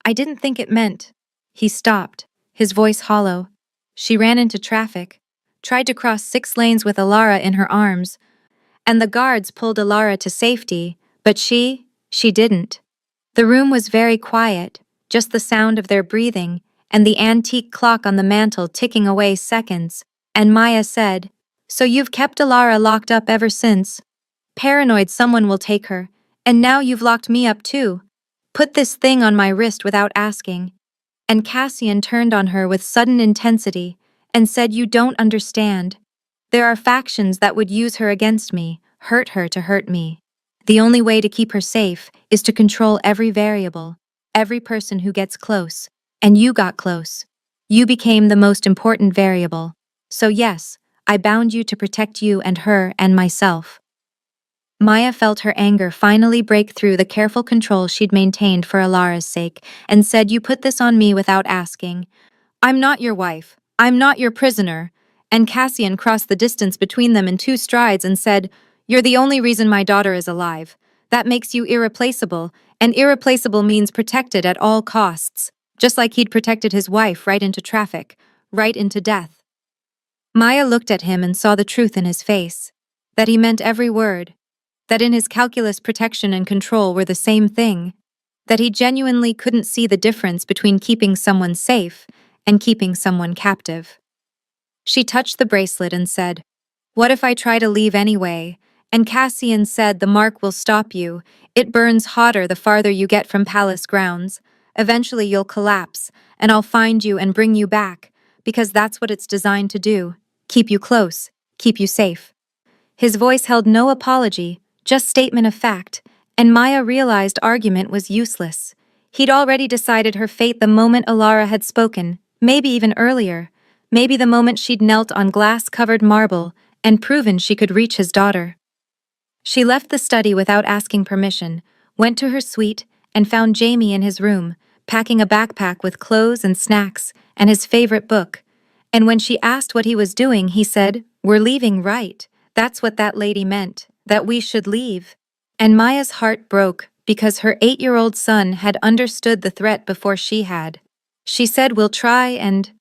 [SPEAKER 1] I didn't think it meant. He stopped, his voice hollow. She ran into traffic, tried to cross 6 lanes with Alara in her arms, and the guards pulled Alara to safety, but she didn't. The room was very quiet, just the sound of their breathing, and the antique clock on the mantel ticking away seconds, and Maya said, So you've kept Alara locked up ever since? Paranoid someone will take her, and now you've locked me up too. Put this thing on my wrist without asking. And Cassian turned on her with sudden intensity and said, You don't understand. There are factions that would use her against me, hurt her to hurt me. The only way to keep her safe is to control every variable. every person who gets close, and you got close. You became the most important variable. So yes, I bound you to protect you and her and myself. Maya felt her anger finally break through the careful control she'd maintained for Alara's sake and said, "You put this on me without asking. I'm not your wife. I'm not your prisoner." And Cassian crossed the distance between them in 2 strides and said, "You're the only reason my daughter is alive. That makes you irreplaceable, and irreplaceable means protected at all costs, just like he'd protected his wife right into traffic, right into death." Maya looked at him and saw the truth in his face, that he meant every word, that in his calculus protection and control were the same thing, that he genuinely couldn't see the difference between keeping someone safe and keeping someone captive. She touched the bracelet and said, "What if I try to leave anyway?" And Cassian said, "The mark will stop you. It burns hotter the farther you get from palace grounds. Eventually you'll collapse, and I'll find you and bring you back, because that's what it's designed to do. Keep you close, keep you safe." His voice held no apology, just statement of fact, and Maya realized argument was useless. He'd already decided her fate the moment Alara had spoken, maybe even earlier, maybe the moment she'd knelt on glass-covered marble and proven she could reach his daughter. She left the study without asking permission, went to her suite, and found Jamie in his room, packing a backpack with clothes and snacks and his favorite book. And when she asked what he was doing, he said, "We're leaving, right? That's what that lady meant, that we should leave." And Maya's heart broke because her 8-year-old son had understood the threat before she had. She said, "We'll try," and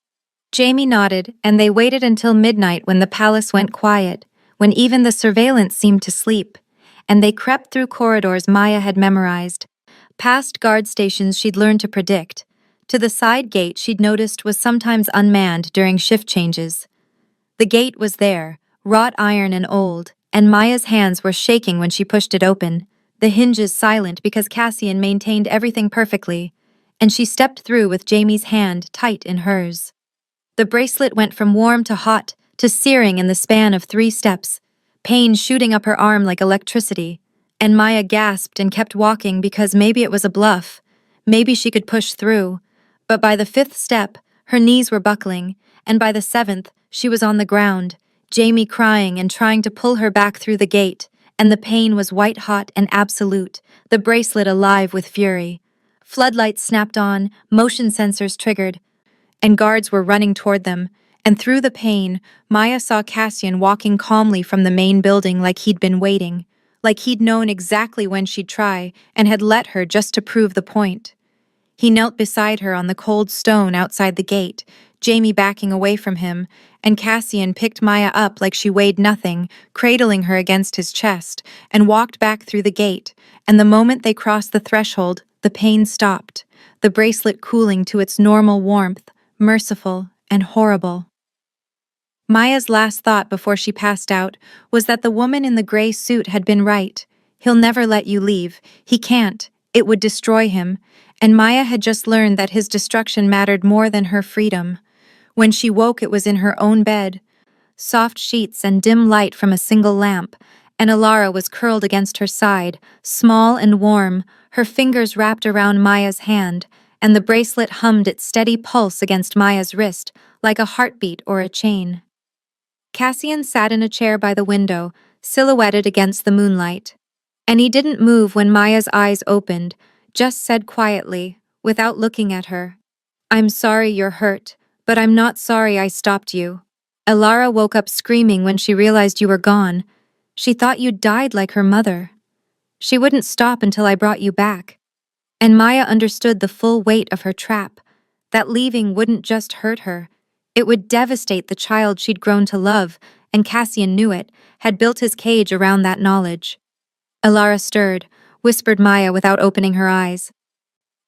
[SPEAKER 1] Jamie nodded, and they waited until midnight when the palace went quiet, when even the surveillance seemed to sleep, and they crept through corridors Maya had memorized, past guard stations she'd learned to predict, to the side gate she'd noticed was sometimes unmanned during shift changes. The gate was there, wrought iron and old, and Maya's hands were shaking when she pushed it open, the hinges silent because Cassian maintained everything perfectly, and she stepped through with Jamie's hand tight in hers. The bracelet went from warm to hot to searing in the span of 3 steps, pain shooting up her arm like electricity, and Maya gasped and kept walking because maybe it was a bluff, maybe she could push through, but by the 5th step, her knees were buckling, and by the 7th, she was on the ground, Jamie crying and trying to pull her back through the gate, and the pain was white-hot and absolute, the bracelet alive with fury. Floodlights snapped on, motion sensors triggered, and guards were running toward them, and through the pain, Maya saw Cassian walking calmly from the main building like he'd been waiting, like he'd known exactly when she'd try and had let her just to prove the point. He knelt beside her on the cold stone outside the gate, Jamie backing away from him, and Cassian picked Maya up like she weighed nothing, cradling her against his chest, and walked back through the gate, and the moment they crossed the threshold, the pain stopped, the bracelet cooling to its normal warmth, merciful and horrible. Maya's last thought before she passed out was that the woman in the gray suit had been right. He'll never let you leave. He can't. It would destroy him. And Maya had just learned that his destruction mattered more than her freedom. When she woke, it was in her own bed. Soft sheets and dim light from a single lamp, and Alara was curled against her side, small and warm, her fingers wrapped around Maya's hand, and the bracelet hummed its steady pulse against Maya's wrist, like a heartbeat or a chain. Cassian sat in a chair by the window, silhouetted against the moonlight. And he didn't move when Maya's eyes opened, just said quietly, without looking at her, "I'm sorry you're hurt, but I'm not sorry I stopped you." Alara woke up screaming when she realized you were gone. She thought you'd died like her mother. She wouldn't stop until I brought you back. And Maya understood the full weight of her trap, that leaving wouldn't just hurt her. It would devastate the child she'd grown to love, and Cassian knew it, had built his cage around that knowledge. Alara stirred, whispered Maya without opening her eyes.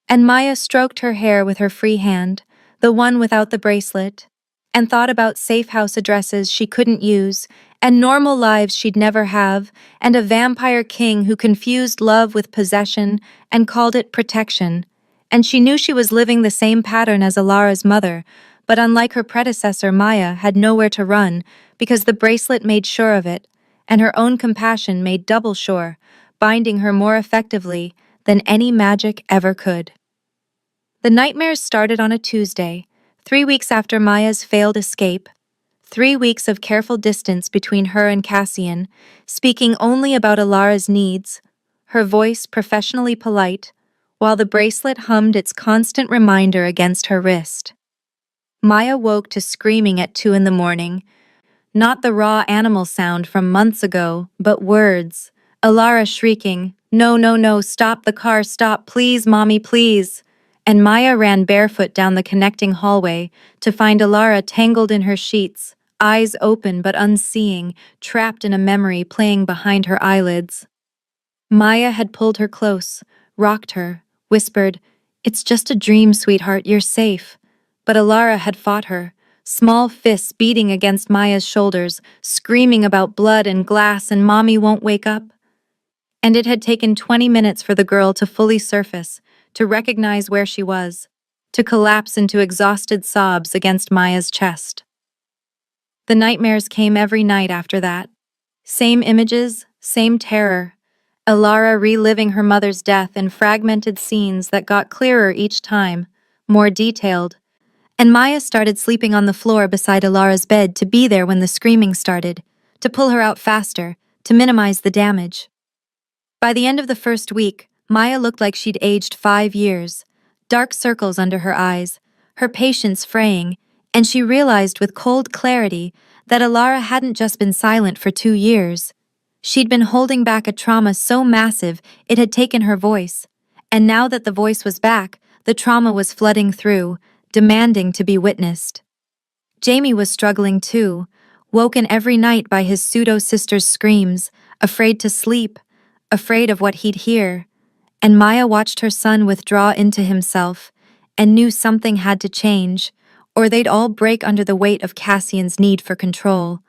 [SPEAKER 1] And Maya stroked her hair with her free hand, the one without the bracelet, and thought about safe house addresses she couldn't use, and normal lives she'd never have, and a vampire king who confused love with possession and called it protection. And she knew she was living the same pattern as Alara's mother, but unlike her predecessor, Maya had nowhere to run because the bracelet made sure of it, and her own compassion made double sure, binding her more effectively than any magic ever could. The nightmares started on a Tuesday, 3 weeks after Maya's failed escape. 3 weeks of careful distance between her and Cassian, speaking only about Alara's needs, her voice professionally polite, while the bracelet hummed its constant reminder against her wrist. Maya woke to screaming at 2 in the morning, not the raw animal sound from months ago, but words. Alara shrieking, "No, no, no, stop the car, stop, please, mommy, please." And Maya ran barefoot down the connecting hallway to find Alara tangled in her sheets, eyes open but unseeing, trapped in a memory playing behind her eyelids. Maya had pulled her close, rocked her, whispered, "It's just a dream, sweetheart, you're safe." But Alara had fought her, small fists beating against Maya's shoulders, screaming about blood and glass and mommy won't wake up. And it had taken 20 minutes for the girl to fully surface, to recognize where she was, to collapse into exhausted sobs against Maya's chest. The nightmares came every night after that. Same images, same terror. Alara reliving her mother's death in fragmented scenes that got clearer each time, more detailed. And Maya started sleeping on the floor beside Alara's bed to be there when the screaming started, to pull her out faster, to minimize the damage. By the end of the first week, Maya looked like she'd aged 5 years, dark circles under her eyes, her patience fraying, and she realized with cold clarity that Alara hadn't just been silent for 2 years. She'd been holding back a trauma so massive it had taken her voice, and now that the voice was back, the trauma was flooding through, demanding to be witnessed. Jamie was struggling too, woken every night by his pseudo-sister's screams, afraid to sleep, afraid of what he'd hear. And Maya watched her son withdraw into himself, and knew something had to change, or they'd all break under the weight of Cassian's need for control.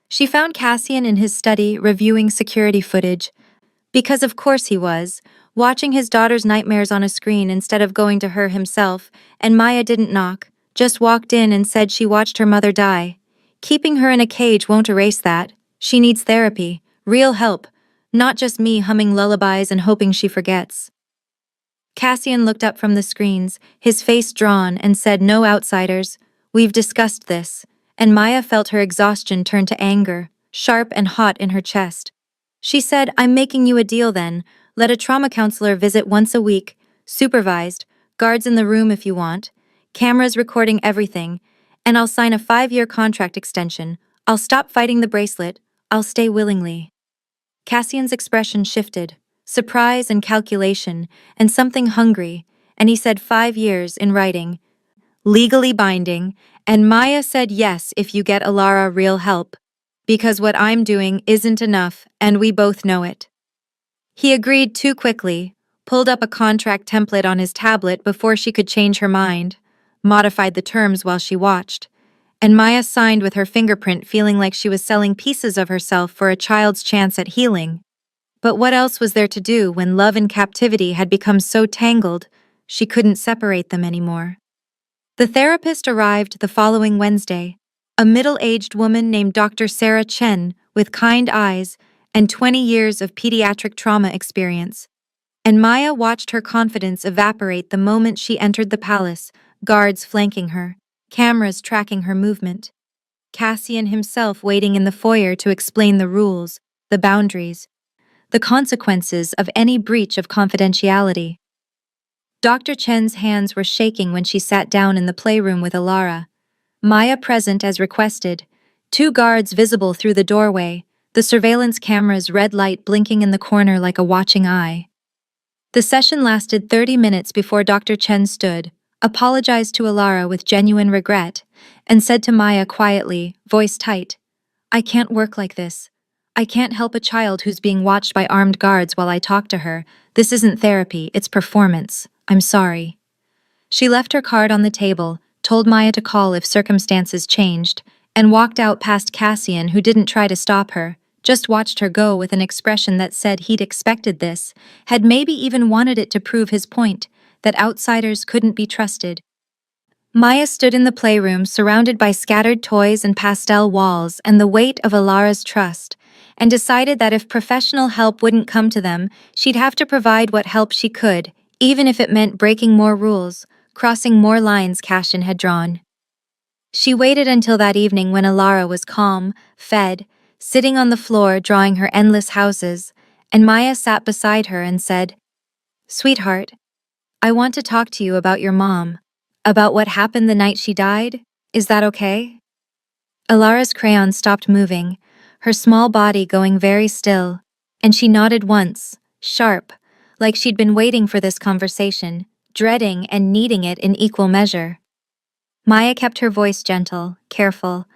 [SPEAKER 1] She found Cassian in his study reviewing security footage, because of course he was, watching his daughter's nightmares on a screen instead of going to her himself, and Maya didn't knock, just walked in and said she watched her mother die. Keeping her in a cage won't erase that. She needs therapy, real help, not just me humming lullabies and hoping she forgets. Cassian looked up from the screens, his face drawn, and said, "No outsiders. We've discussed this." And Maya felt her exhaustion turn to anger, sharp and hot in her chest. She said, "I'm making you a deal then. Let a trauma counselor visit once a week, supervised, guards in the room if you want, cameras recording everything, and I'll sign a 5-year contract extension. I'll stop fighting the bracelet. I'll stay willingly." Cassian's expression shifted, surprise and calculation, and something hungry, and he said 5 years in writing, legally binding, and Maya said yes if you get Alara real help, because what I'm doing isn't enough, and we both know it. He agreed too quickly, pulled up a contract template on his tablet before she could change her mind, modified the terms while she watched, and Maya signed with her fingerprint, feeling like she was selling pieces of herself for a child's chance at healing. But what else was there to do when love and captivity had become so tangled she couldn't separate them anymore? The therapist arrived the following Wednesday, a middle-aged woman named Dr. Sarah Chen with kind eyes and 20 years of pediatric trauma experience. And Maya watched her confidence evaporate the moment she entered the palace, guards flanking her, cameras tracking her movement. Cassian himself waiting in the foyer to explain the rules, the boundaries, the consequences of any breach of confidentiality. Dr. Chen's hands were shaking when she sat down in the playroom with Alara. Maya present as requested, 2 guards visible through the doorway, the surveillance camera's red light blinking in the corner like a watching eye. The session lasted 30 minutes before Dr. Chen stood, apologized to Alara with genuine regret, and said to Maya quietly, voice tight, "I can't work like this. I can't help a child who's being watched by armed guards while I talk to her. This isn't therapy, it's performance. I'm sorry." She left her card on the table, told Maya to call if circumstances changed, and walked out past Cassian, who didn't try to stop her, just watched her go with an expression that said he'd expected this, had maybe even wanted it to prove his point, that outsiders couldn't be trusted. Maya stood in the playroom surrounded by scattered toys and pastel walls and the weight of Alara's trust, and decided that if professional help wouldn't come to them, she'd have to provide what help she could, even if it meant breaking more rules, crossing more lines Cassian had drawn. She waited until that evening when Alara was calm, fed, sitting on the floor drawing her endless houses, and Maya sat beside her and said, "Sweetheart, I want to talk to you about your mom, about what happened the night she died. Is that okay?" Alara's crayon stopped moving, her small body going very still, and she nodded once, sharp, like she'd been waiting for this conversation, dreading and needing it in equal measure. Maya kept her voice gentle, careful,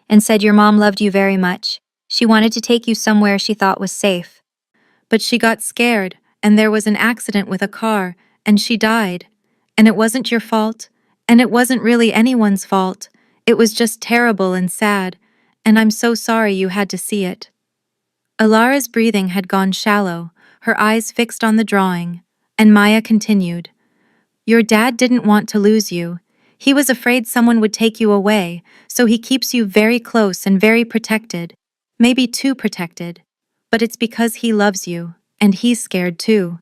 [SPEAKER 1] and said your mom loved you very much. She wanted to take you somewhere she thought was safe. But she got scared, and there was an accident with a car, and she died. And it wasn't your fault, and it wasn't really anyone's fault. It was just terrible and sad, and I'm so sorry you had to see it. Alara's breathing had gone shallow, her eyes fixed on the drawing, and Maya continued. Your dad didn't want to lose you. He was afraid someone would take you away, so he keeps you very close and very protected, maybe too protected. But it's because he loves you, and he's scared too.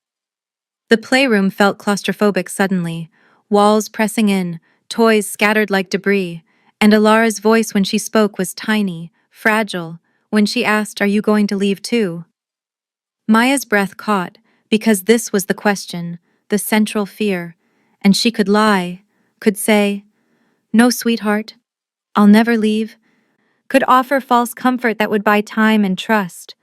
[SPEAKER 1] The playroom felt claustrophobic suddenly, walls pressing in, toys scattered like debris, and Alara's voice when she spoke was tiny, fragile, when she asked, "Are you going to leave too?" Maya's breath caught, because this was the question, the central fear, and she could lie, could say, "No, sweetheart, I'll never leave," could offer false comfort that would buy time and trust.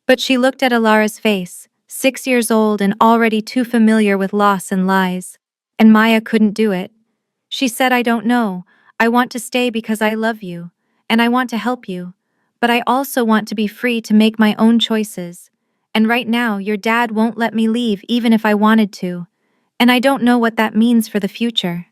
[SPEAKER 1] But she looked at Alara's face, 6 years old and already too familiar with loss and lies. And Maya couldn't do it. She said, "I don't know. I want to stay because I love you, and I want to help you. But I also want to be free to make my own choices. And right now, your dad won't let me leave even if I wanted to. And I don't know what that means for the future."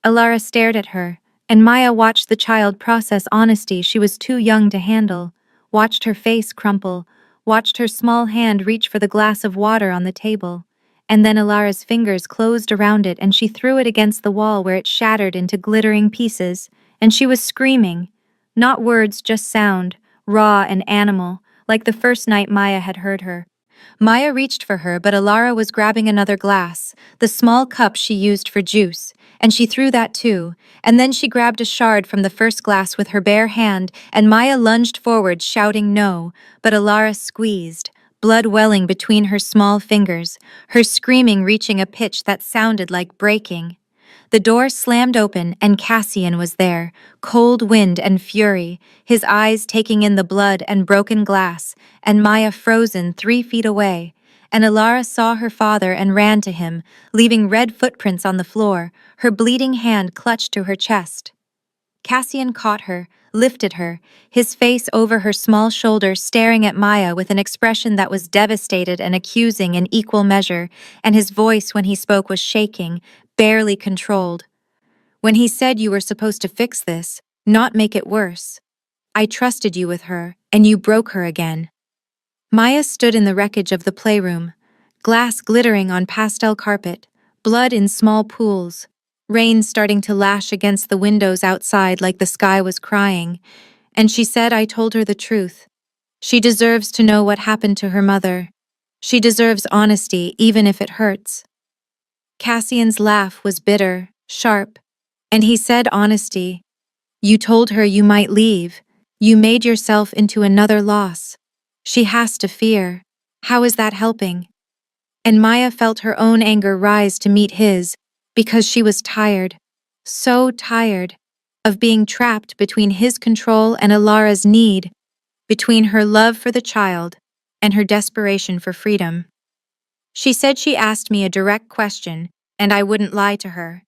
[SPEAKER 1] Alara stared at her, and Maya watched the child process honesty she was too young to handle, watched her face crumple, watched her small hand reach for the glass of water on the table, and then Alara's fingers closed around it and she threw it against the wall where it shattered into glittering pieces, and she was screaming. Not words, just sound, raw and animal, like the first night Maya had heard her. Maya reached for her, but Alara was grabbing another glass, the small cup she used for juice, and she threw that too, and then she grabbed a shard from the first glass with her bare hand, and Maya lunged forward, shouting no, but Alara squeezed, blood welling between her small fingers, her screaming reaching a pitch that sounded like breaking. The door slammed open and Cassian was there, cold wind and fury, his eyes taking in the blood and broken glass, and Maya frozen 3 feet away. And Alara saw her father and ran to him, leaving red footprints on the floor, her bleeding hand clutched to her chest. Cassian caught her, lifted her, his face over her small shoulder staring at Maya with an expression that was devastated and accusing in equal measure, and his voice when he spoke was shaking, barely controlled. "When he said you were supposed to fix this, not make it worse. I trusted you with her, and you broke her again." Maya stood in the wreckage of the playroom, glass glittering on pastel carpet, blood in small pools, rain starting to lash against the windows outside like the sky was crying, and she said I told her the truth. She deserves to know what happened to her mother. She deserves honesty, even if it hurts. Cassian's laugh was bitter, sharp, and he said honesty. You told her you might leave. You made yourself into another loss. She has to fear. How is that helping? And Maya felt her own anger rise to meet his, because she was tired, so tired, of being trapped between his control and Alara's need, between her love for the child and her desperation for freedom. She said she asked me a direct question, and I wouldn't lie to her.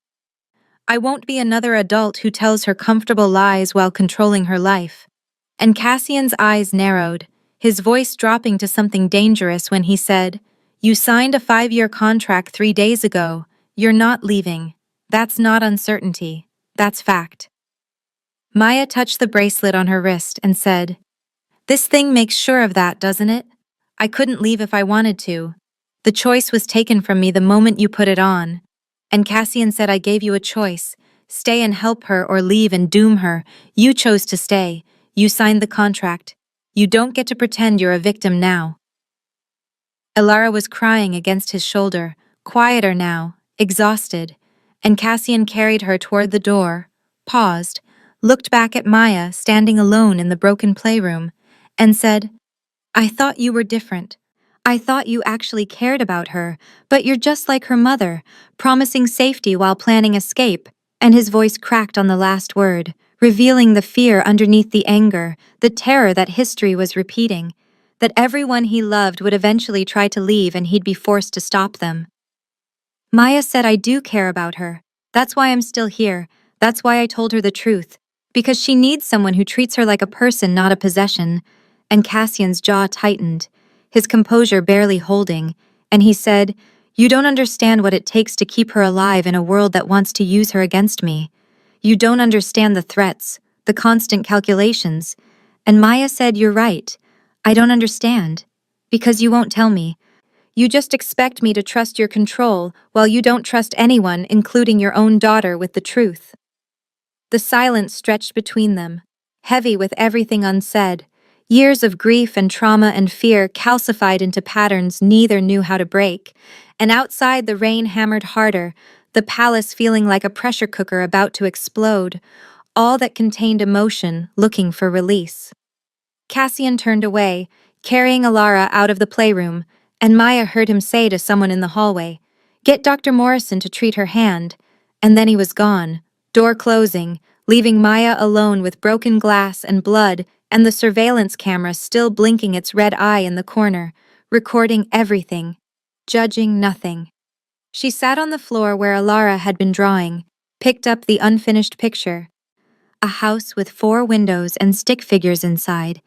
[SPEAKER 1] I won't be another adult who tells her comfortable lies while controlling her life. And Cassian's eyes narrowed, his voice dropping to something dangerous when he said, "You signed a 5-year contract 3 days ago. You're not leaving. That's not uncertainty. That's fact." Maya touched the bracelet on her wrist and said, "This thing makes sure of that, doesn't it? I couldn't leave if I wanted to. The choice was taken from me the moment you put it on." And Cassian said, "I gave you a choice. Stay and help her or leave and doom her. You chose to stay. You signed the contract. You don't get to pretend you're a victim now." Alara was crying against his shoulder, quieter now, exhausted, and Cassian carried her toward the door, paused, looked back at Maya standing alone in the broken playroom, and said, "I thought you were different. I thought you actually cared about her, but you're just like her mother, promising safety while planning escape." And his voice cracked on the last word, revealing the fear underneath the anger, the terror that history was repeating, that everyone he loved would eventually try to leave and he'd be forced to stop them. Maya said, "I do care about her. That's why I'm still here. That's why I told her the truth. Because she needs someone who treats her like a person, not a possession." And Cassian's jaw tightened, his composure barely holding, and he said, "You don't understand what it takes to keep her alive in a world that wants to use her against me. You don't understand the threats, the constant calculations." And Maya said, "You're right. I don't understand. Because you won't tell me. You just expect me to trust your control while you don't trust anyone, including your own daughter, with the truth." The silence stretched between them, heavy with everything unsaid. Years of grief and trauma and fear calcified into patterns neither knew how to break. And outside, the rain hammered harder, the palace feeling like a pressure cooker about to explode, all that contained emotion looking for release. Cassian turned away, carrying Alara out of the playroom, and Maya heard him say to someone in the hallway, "Get Dr. Morrison to treat her hand." And then he was gone, door closing, leaving Maya alone with broken glass and blood and the surveillance camera still blinking its red eye in the corner, recording everything, judging nothing. She sat on the floor where Alara had been drawing, picked up the unfinished picture, a house with 4 windows and stick figures inside,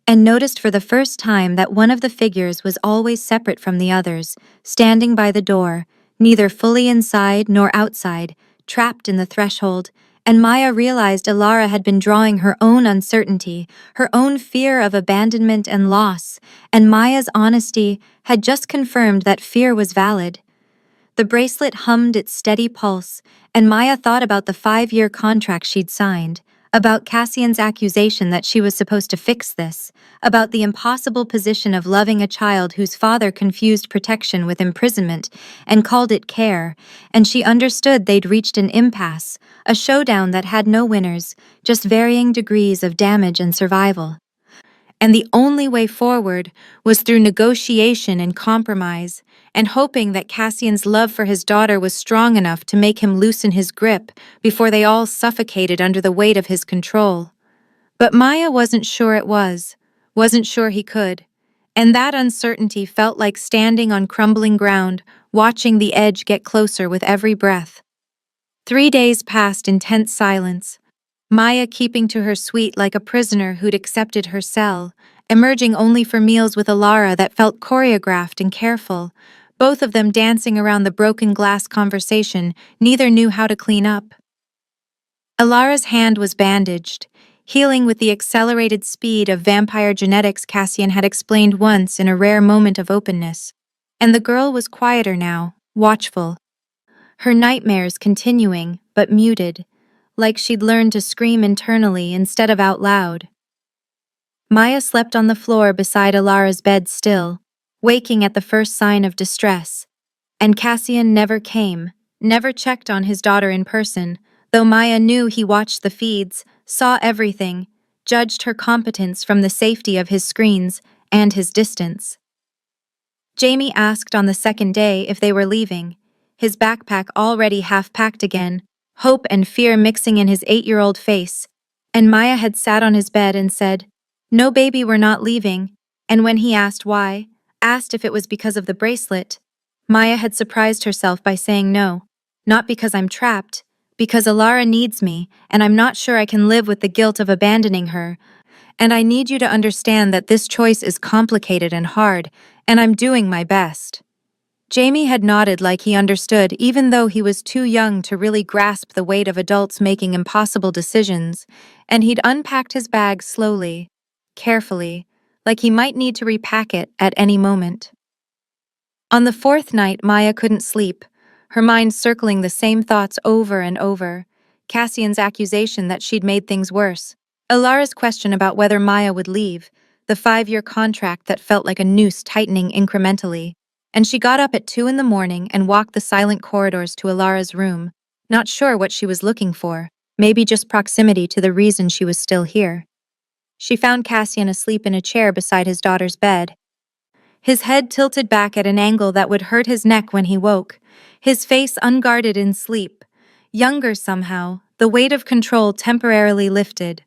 [SPEAKER 1] and noticed for the first time that one of the figures was always separate from the others, standing by the door, neither fully inside nor outside, trapped in the threshold. And Maya realized Alara had been drawing her own uncertainty, her own fear of abandonment and loss, and Maya's honesty had just confirmed that fear was valid. The bracelet hummed its steady pulse, and Maya thought about the 5-year contract she'd signed, about Cassian's accusation that she was supposed to fix this, about the impossible position of loving a child whose father confused protection with imprisonment and called it care, and she understood they'd reached an impasse, a showdown that had no winners, just varying degrees of damage and survival. And the only way forward was through negotiation and compromise, and hoping that Cassian's love for his daughter was strong enough to make him loosen his grip before they all suffocated under the weight of his control. But Maya wasn't sure it wasn't sure he could, and that uncertainty felt like standing on crumbling ground, watching the edge get closer with every breath. 3 days passed in tense silence, Maya keeping to her suite like a prisoner who'd accepted her cell, emerging only for meals with Alara that felt choreographed and careful, both of them dancing around the broken glass conversation neither knew how to clean up. Alara's hand was bandaged, healing with the accelerated speed of vampire genetics Cassian had explained once in a rare moment of openness, and the girl was quieter now, watchful. Her nightmares continuing, but muted, like she'd learned to scream internally instead of out loud. Maya slept on the floor beside Alara's bed still, waking at the first sign of distress. And Cassian never came, never checked on his daughter in person, though Maya knew he watched the feeds, saw everything, judged her competence from the safety of his screens and his distance. Jamie asked on the second day if they were leaving, his backpack already half-packed again, hope and fear mixing in his 8-year-old face, and Maya had sat on his bed and said, "No, baby, we're not leaving." And when he asked why, asked if it was because of the bracelet, Maya had surprised herself by saying no, not because I'm trapped, because Alara needs me, and I'm not sure I can live with the guilt of abandoning her. And I need you to understand that this choice is complicated and hard, and I'm doing my best. Jamie had nodded like he understood, even though he was too young to really grasp the weight of adults making impossible decisions, and he'd unpacked his bag slowly, carefully, like he might need to repack it at any moment. On the 4th night, Maya couldn't sleep, her mind circling the same thoughts over and over. Cassian's accusation that she'd made things worse, Alara's question about whether Maya would leave, the 5-year contract that felt like a noose tightening incrementally. And she got up at 2 in the morning and walked the silent corridors to Alara's room, not sure what she was looking for, maybe just proximity to the reason she was still here. She found Cassian asleep in a chair beside his daughter's bed. His head tilted back at an angle that would hurt his neck when he woke, his face unguarded in sleep. Younger somehow, the weight of control temporarily lifted.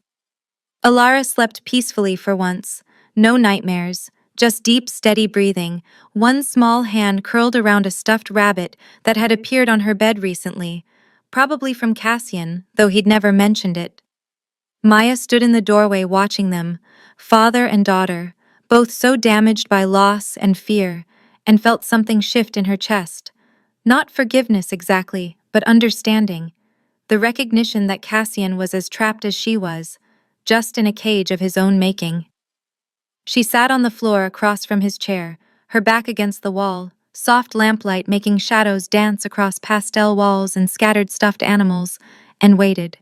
[SPEAKER 1] Alara slept peacefully for once. No nightmares, just deep, steady breathing, one small hand curled around a stuffed rabbit that had appeared on her bed recently, probably from Cassian, though he'd never mentioned it. Maya stood in the doorway watching them, father and daughter, both so damaged by loss and fear, and felt something shift in her chest. Not forgiveness exactly, but understanding. The recognition that Cassian was as trapped as she was, just in a cage of his own making. She sat on the floor across from his chair, her back against the wall, soft lamplight making shadows dance across pastel walls and scattered stuffed animals, and waited.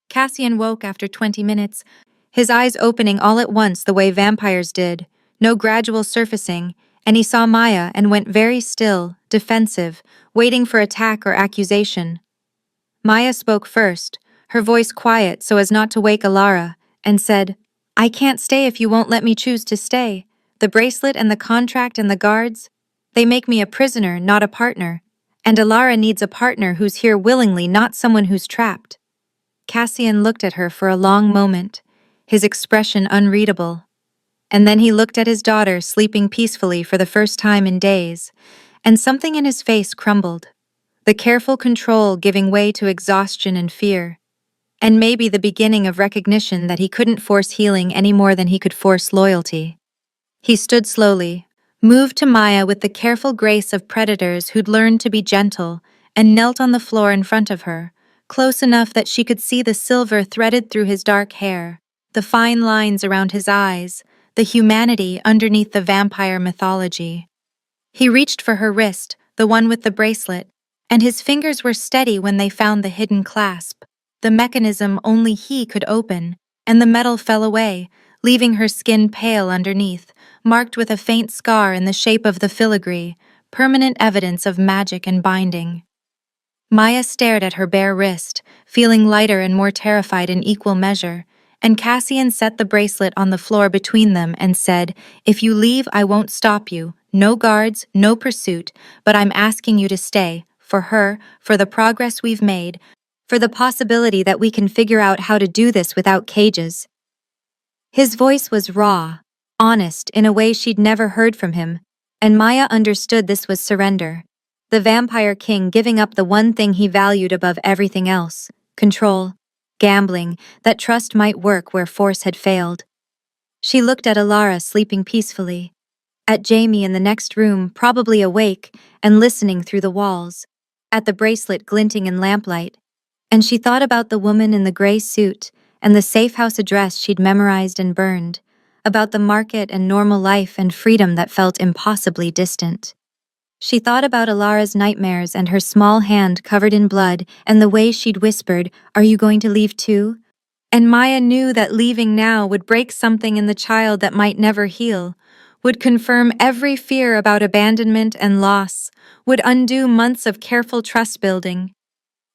[SPEAKER 1] Cassian woke after 20 minutes, his eyes opening all at once the way vampires did, no gradual surfacing, and he saw Maya and went very still, defensive, waiting for attack or accusation. Maya spoke first, her voice quiet so as not to wake Alara, and said, "I can't stay if you won't let me choose to stay. The bracelet and the contract and the guards, they make me a prisoner, not a partner. And Alara needs a partner who's here willingly, not someone who's trapped." Cassian looked at her for a long moment, his expression unreadable. And then he looked at his daughter sleeping peacefully for the first time in days, and something in his face crumbled. The careful control giving way to exhaustion and fear. And maybe the beginning of recognition that he couldn't force healing any more than he could force loyalty. He stood slowly, moved to Maya with the careful grace of predators who'd learned to be gentle, and knelt on the floor in front of her, close enough that she could see the silver threaded through his dark hair, the fine lines around his eyes, the humanity underneath the vampire mythology. He reached for her wrist, the one with the bracelet, and his fingers were steady when they found the hidden clasp, the mechanism only he could open, and the metal fell away, leaving her skin pale underneath, marked with a faint scar in the shape of the filigree, permanent evidence of magic and binding. Maya stared at her bare wrist, feeling lighter and more terrified in equal measure, and Cassian set the bracelet on the floor between them and said, "If you leave, I won't stop you. No guards, no pursuit, but I'm asking you to stay, for her, for the progress we've made, for the possibility that we can figure out how to do this without cages." His voice was raw, honest in a way she'd never heard from him, and Maya understood this was surrender. The vampire king giving up the one thing he valued above everything else, control, gambling, that trust might work where force had failed. She looked at Alara sleeping peacefully, at Jamie in the next room probably awake and listening through the walls, at the bracelet glinting in lamplight, and she thought about the woman in the gray suit and the safe house address she'd memorized and burned, about the market and normal life and freedom that felt impossibly distant. She thought about Alara's nightmares and her small hand covered in blood and the way she'd whispered, "Are you going to leave too?" And Maya knew that leaving now would break something in the child that might never heal, would confirm every fear about abandonment and loss, would undo months of careful trust building.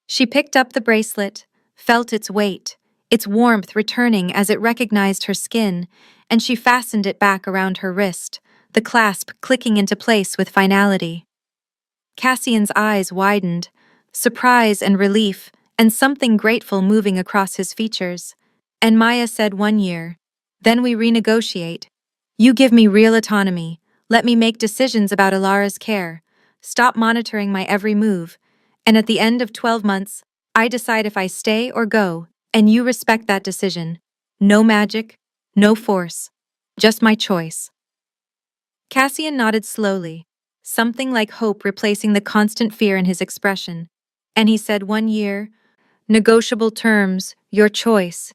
[SPEAKER 1] She picked up the bracelet, felt its weight, its warmth returning as it recognized her skin, and she fastened it back around her wrist, the clasp clicking into place with finality. Cassian's eyes widened, surprise and relief, and something grateful moving across his features. And Maya said 1 year. Then we renegotiate. You give me real autonomy. Let me make decisions about Alara's care. Stop monitoring my every move. And at the end of 12 months, I decide if I stay or go, and you respect that decision. No magic, no force. Just my choice. Cassian nodded slowly, something like hope replacing the constant fear in his expression, and he said 1 year, negotiable terms, your choice.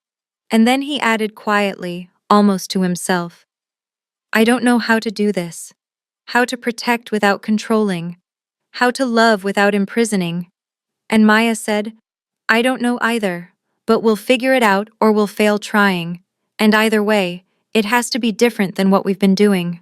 [SPEAKER 1] And then he added quietly, almost to himself, I don't know how to do this, how to protect without controlling, how to love without imprisoning. And Maya said, I don't know either, but we'll figure it out or we'll fail trying, and either way, it has to be different than what we've been doing.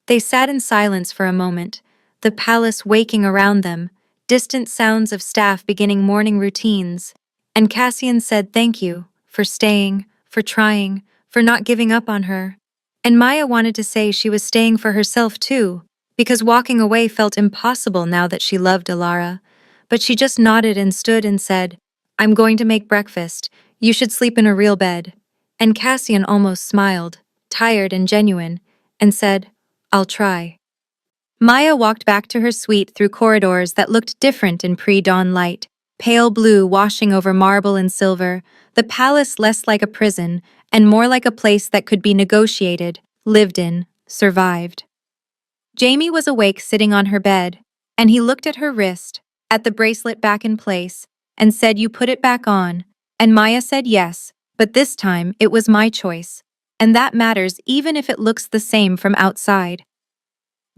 [SPEAKER 1] They sat in silence for a moment, the palace waking around them, distant sounds of staff beginning morning routines, and Cassian said thank you for staying, for trying, for not giving up on her. And Maya wanted to say she was staying for herself too, because walking away felt impossible now that she loved Alara. But she just nodded and stood and said, I'm going to make breakfast. You should sleep in a real bed. And Cassian almost smiled, tired and genuine, and said, I'll try. Maya walked back to her suite through corridors that looked different in pre-dawn light, pale blue washing over marble and silver, the palace less like a prison and more like a place that could be negotiated, lived in, survived. Jamie was awake sitting on her bed, and he looked at her wrist, at the bracelet back in place, and said, You put it back on. And Maya said yes, but this time it was my choice, and that matters even if it looks the same from outside.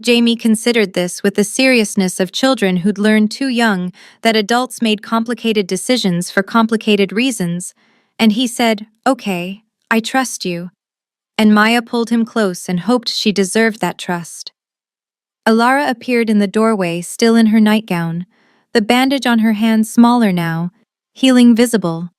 [SPEAKER 1] Jamie considered this with the seriousness of children who'd learned too young that adults made complicated decisions for complicated reasons, and he said, Okay, I trust you. And Maya pulled him close and hoped she deserved that trust. Alara appeared in the doorway, still in her nightgown, the bandage on her hand smaller now, healing visible.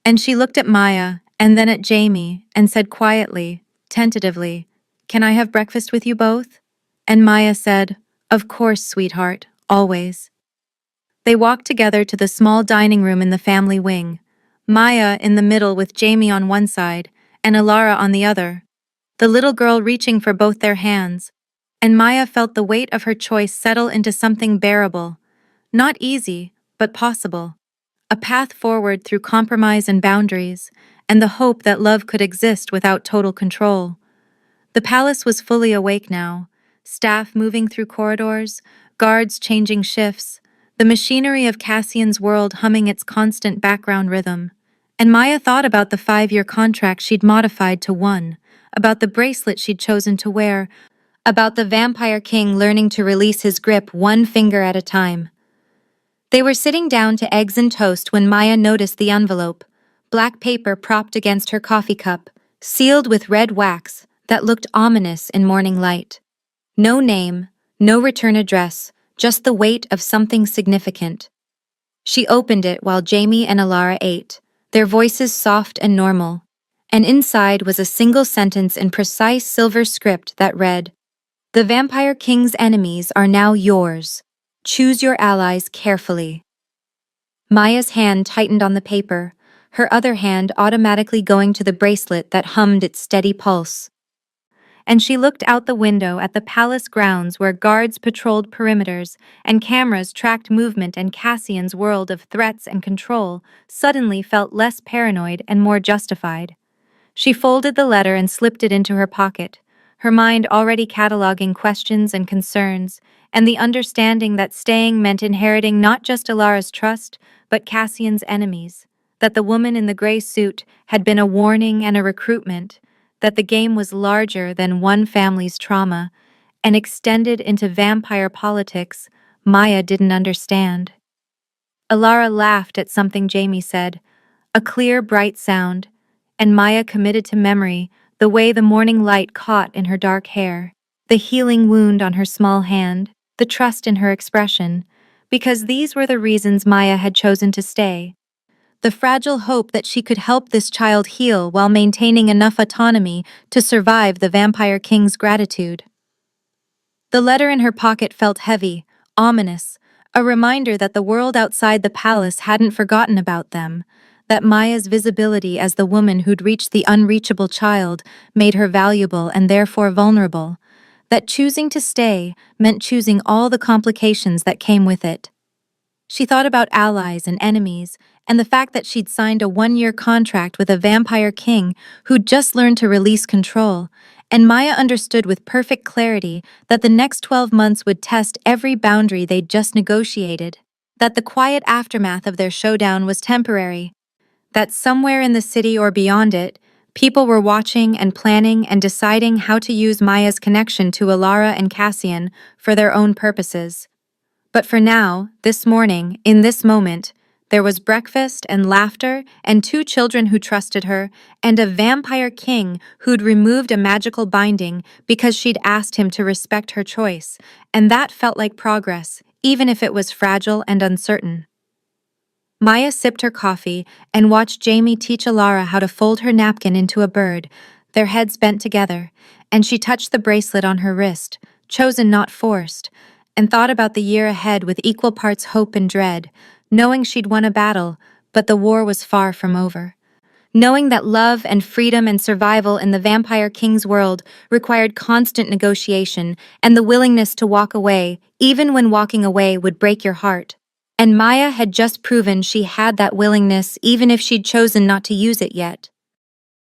[SPEAKER 1] And she looked at Maya, and then at Jamie, and said quietly, tentatively, Can I have breakfast with you both? And Maya said, Of course, sweetheart, always. They walked together to the small dining room in the family wing, Maya in the middle with Jamie on one side, and Alara on the other, the little girl reaching for both their hands, and Maya felt the weight of her choice settle into something bearable, not easy, but possible, a path forward through compromise and boundaries, and the hope that love could exist without total control. The palace was fully awake now, staff moving through corridors, guards changing shifts, the machinery of Cassian's world humming its constant background rhythm. And Maya thought about the 5-year contract she'd modified to 1, about the bracelet she'd chosen to wear, about the vampire king learning to release his grip one finger at a time. They were sitting down to eggs and toast when Maya noticed the envelope, black paper propped against her coffee cup, sealed with red wax that looked ominous in morning light. No name, no return address, just the weight of something significant. She opened it while Jamie and Alara ate, their voices soft and normal, and inside was a single sentence in precise silver script that read, The Vampire King's enemies are now yours. Choose your allies carefully. Maya's hand tightened on the paper, her other hand automatically going to the bracelet that hummed its steady pulse. And she looked out the window at the palace grounds where guards patrolled perimeters and cameras tracked movement, and Cassian's world of threats and control suddenly felt less paranoid and more justified. She folded the letter and slipped it into her pocket, her mind already cataloging questions and concerns, and the understanding that staying meant inheriting not just Alara's trust, but Cassian's enemies, that the woman in the gray suit had been a warning and a recruitment, that the game was larger than one family's trauma and extended into vampire politics Maya didn't understand. Alara laughed at something Jamie said, a clear, bright sound, and Maya committed to memory the way the morning light caught in her dark hair, the healing wound on her small hand, the trust in her expression, because these were the reasons Maya had chosen to stay. The fragile hope that she could help this child heal while maintaining enough autonomy to survive the Vampire King's gratitude. The letter in her pocket felt heavy, ominous, a reminder that the world outside the palace hadn't forgotten about them, that Maya's visibility as the woman who'd reached the unreachable child made her valuable and therefore vulnerable, that choosing to stay meant choosing all the complications that came with it. She thought about allies and enemies, and the fact that she'd signed a 1-year contract with a vampire king who'd just learned to release control, and Maya understood with perfect clarity that the next 12 months would test every boundary they'd just negotiated, that the quiet aftermath of their showdown was temporary, that somewhere in the city or beyond it, people were watching and planning and deciding how to use Maya's connection to Alara and Cassian for their own purposes. But for now, this morning, in this moment, there was breakfast and laughter and 2 children who trusted her and a vampire king who'd removed a magical binding because she'd asked him to respect her choice, and that felt like progress, even if it was fragile and uncertain. Maya sipped her coffee and watched Jamie teach Alara how to fold her napkin into a bird, their heads bent together, and she touched the bracelet on her wrist, chosen not forced, and thought about the year ahead with equal parts hope and dread, knowing she'd won a battle, but the war was far from over. Knowing that love and freedom and survival in the Vampire King's world required constant negotiation and the willingness to walk away, even when walking away would break your heart. And Maya had just proven she had that willingness even if she'd chosen not to use it yet.